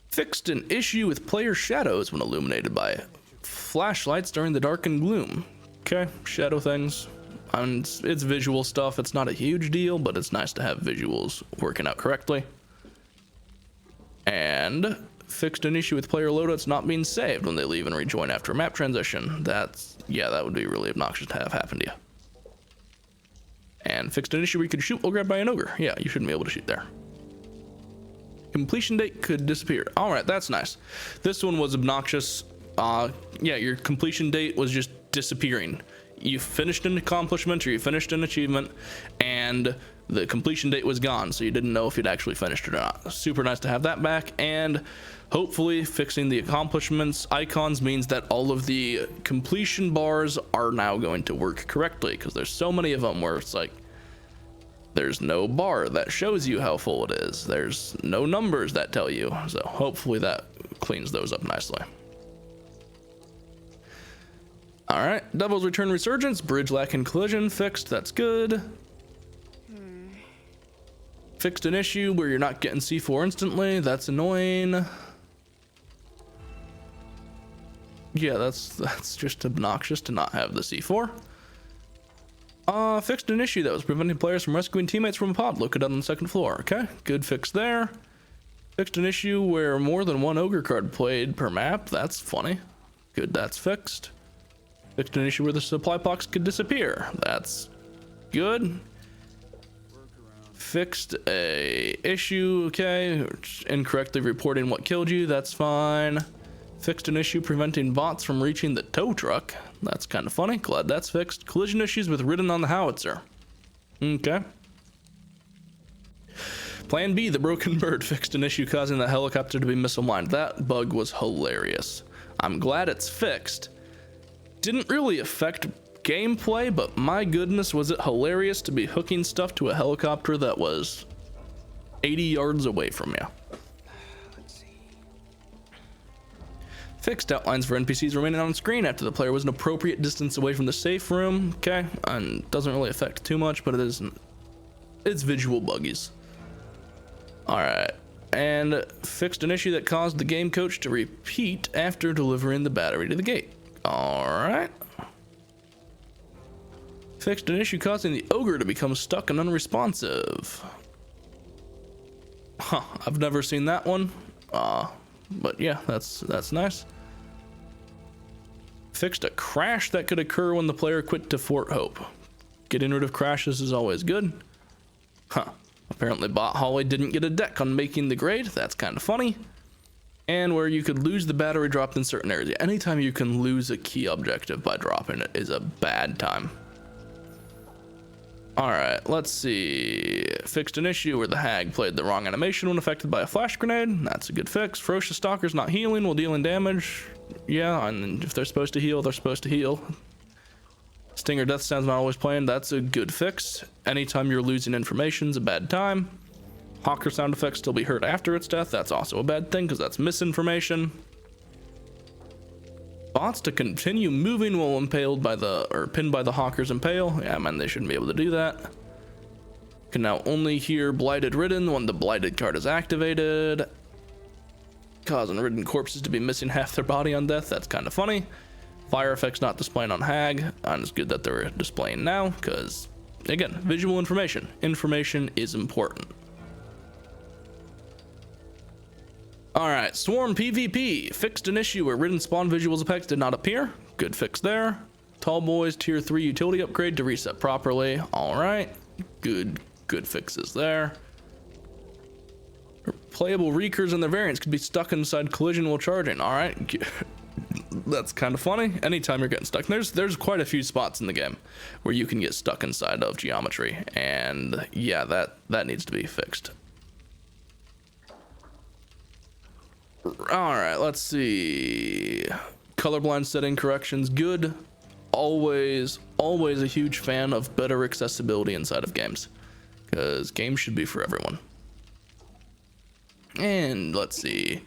Fixed an issue with player shadows when illuminated by flashlights during the dark and gloom. Okay, shadow things. It's visual stuff. It's not a huge deal, but it's nice to have visuals working out correctly. And fixed an issue with player loadouts not being saved when they leave and rejoin after a map transition. That would be really obnoxious to have happen to you. And fixed an issue where you could shoot while grabbed by an ogre. Yeah, you shouldn't be able to shoot there. Completion date could disappear. All right, that's nice. This one was obnoxious. Yeah, your completion date was just disappearing. You finished an accomplishment or you finished an achievement, and the completion date was gone, so you didn't know if you'd actually finished it or not. Super nice to have that back, and hopefully fixing the accomplishments icons means that all of the completion bars are now going to work correctly, because there's so many of them where it's like there's no bar that shows you how full it is. There's no numbers that tell you, so hopefully that cleans those up nicely. All right, Devil's Return Resurgence, bridge lacking collision fixed. That's good. Fixed an issue where you're not getting C4 instantly. That's annoying. Yeah, that's just obnoxious to not have the C4. Fixed an issue that was preventing players from rescuing teammates from a pod located on the second floor. Okay, good fix there. Fixed an issue where more than one ogre card played per map. That's funny. Good, that's fixed. Fixed an issue where the supply box could disappear. That's good. Fixed a issue, okay, incorrectly reporting what killed you. That's fine. Fixed an issue preventing bots from reaching the tow truck. That's kind of funny. Glad that's fixed. Collision issues with Ridden on the howitzer. Okay. Plan B, the broken bird, fixed an issue causing the helicopter to be misaligned. That bug was hilarious. I'm glad it's fixed. Didn't really affect gameplay, but my goodness, was it hilarious to be hooking stuff to a helicopter that was 80 yards away from you. Fixed outlines for NPCs remaining on screen after the player was an appropriate distance away from the safe room. Okay, and doesn't really affect too much, but it's visual buggies. All right, and fixed an issue that caused the game coach to repeat after delivering the battery to the gate. All right. Fixed an issue causing the ogre to become stuck and unresponsive. Huh, I've never seen that one. But yeah, that's nice. Fixed a crash that could occur when the player quit to Fort Hope. Getting rid of crashes is always good. Huh. Apparently Bot Holly didn't get a deck on making the grade. That's kind of funny. And where you could lose the battery dropped in certain areas. Anytime you can lose a key objective by dropping it is a bad time. Alright, let's see. Fixed an issue where the hag played the wrong animation when affected by a flash grenade. That's a good fix. Ferocious Stalker's not healing while dealing damage. Yeah, and if they're supposed to heal, they're supposed to heal. Stinger Death Sound's not always playing. That's a good fix. Anytime you're losing information's a bad time. Hawker sound effects still be heard after its death. That's also a bad thing because that's misinformation. Bots to continue moving while impaled by pinned by the Hawker's impale. Yeah, man, they shouldn't be able to do that. Can now only hear Blighted Ridden when the Blighted card is activated. Causing Ridden corpses to be missing half their body on death. That's kind of funny. Fire effects not displaying on hag. And it's good that they're displaying now because, again, visual information. Information is important. Alright, Swarm PvP. Fixed an issue where Ridden spawn visuals effects did not appear. Good fix there. Tall Boys tier 3 utility upgrade to reset properly. Alright, good fixes there. Playable Reekers and their variants could be stuck inside collision while charging. Alright, that's kind of funny. Anytime you're getting stuck. There's quite a few spots in the game where you can get stuck inside of geometry. And yeah, that needs to be fixed. All right, let's see. Colorblind setting corrections, good. Always a huge fan of better accessibility inside of games, because games should be for everyone. And let's see.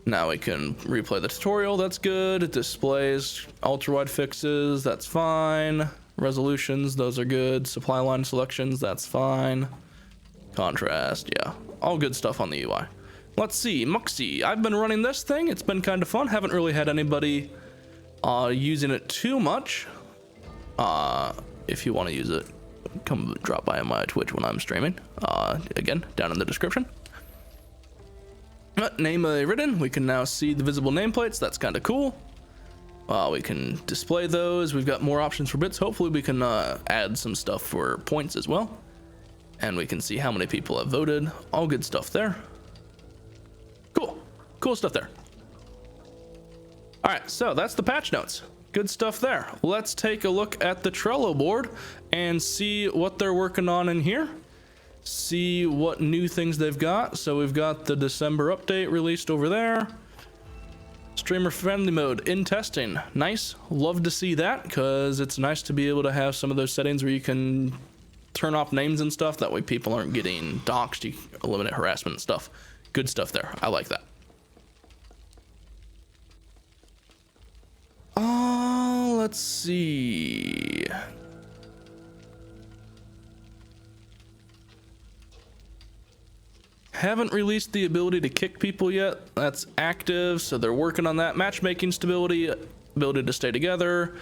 Now we can replay the tutorial. That's good. It displays ultra wide fixes. That's fine. Resolutions, those are good. Supply line selections, that's fine. Contrast, yeah, all good stuff on the UI. Let's see, Muxie. I've been running this thing. It's been kind of fun. Haven't really had anybody using it too much. If you want to use it, come drop by on my Twitch when I'm streaming. Again, down in the description. Name a Ridden. We can now see the visible nameplates. That's kind of cool. We can display those. We've got more options for bits. Hopefully we can add some stuff for points as well. And we can see how many people have voted. All good stuff there. Cool stuff there. All right, so that's the patch notes. Good stuff there. Let's take a look at the Trello board and see what they're working on in here. See what new things they've got. So we've got the December update released over there. Streamer friendly mode in testing. Nice. Love to see that because it's nice to be able to have some of those settings where you can turn off names and stuff. That way people aren't getting doxxed. You eliminate harassment and stuff. Good stuff there. I like that. Let's see. Haven't released the ability to kick people yet. That's active, so they're working on that. Matchmaking stability, ability to stay together,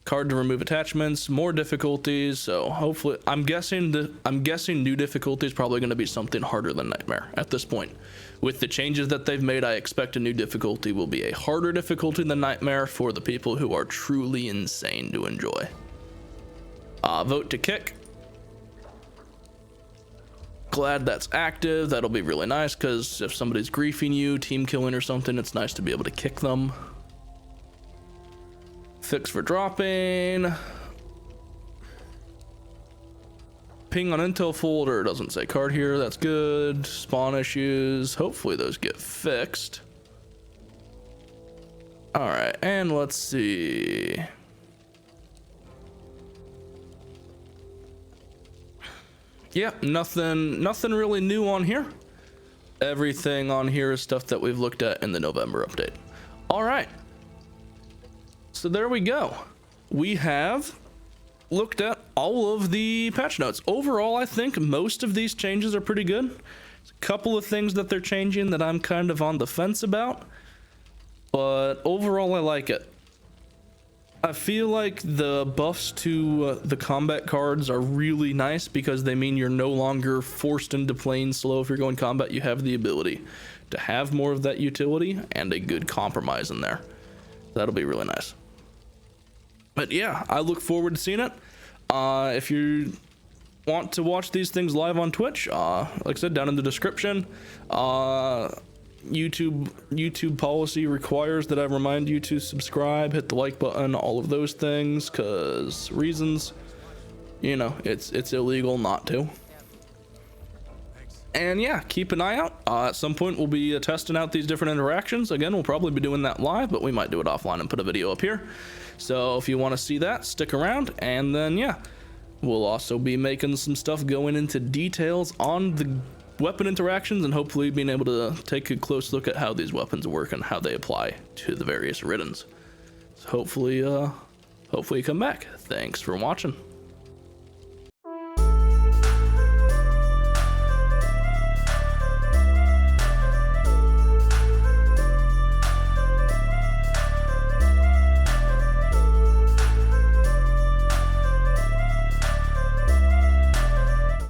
card to remove attachments, more difficulties. So hopefully, I'm guessing new difficulty is probably going to be something harder than Nightmare at this point. With the changes that they've made, I expect a new difficulty will be a harder difficulty than Nightmare for the people who are truly insane to enjoy. Vote to kick. Glad that's active. That'll be really nice because if somebody's griefing you, team killing or something, it's nice to be able to kick them. Fix for dropping. Ping on intel folder, doesn't say card here, that's good. Spawn issues, hopefully those get fixed. All right, and let's see. Yeah, nothing really new on here. Everything on here is stuff that we've looked at in the November update. All right. So there we go. We have looked at all of the patch notes. Overall, I think most of these changes are pretty good. There's a couple of things that they're changing that I'm kind of on the fence about, but overall I like it. I feel like the buffs to the combat cards are really nice because they mean you're no longer forced into playing slow. If you're going combat, you have the ability to have more of that utility and a good compromise in there. That'll be really nice. But yeah, I look forward to seeing it. If you want to watch these things live on Twitch, like I said, down in the description, YouTube policy requires that I remind you to subscribe, hit the like button, all of those things, because reasons, you know, it's illegal not to. And yeah, keep an eye out. At some point we'll be testing out these different interactions. Again, we'll probably be doing that live, but we might do it offline and put a video up here. So if you want to see that, stick around. And then yeah, we'll also be making some stuff going into details on the weapon interactions and hopefully being able to take a close look at how these weapons work and how they apply to the various Riddens. So hopefully you come back. Thanks for watching.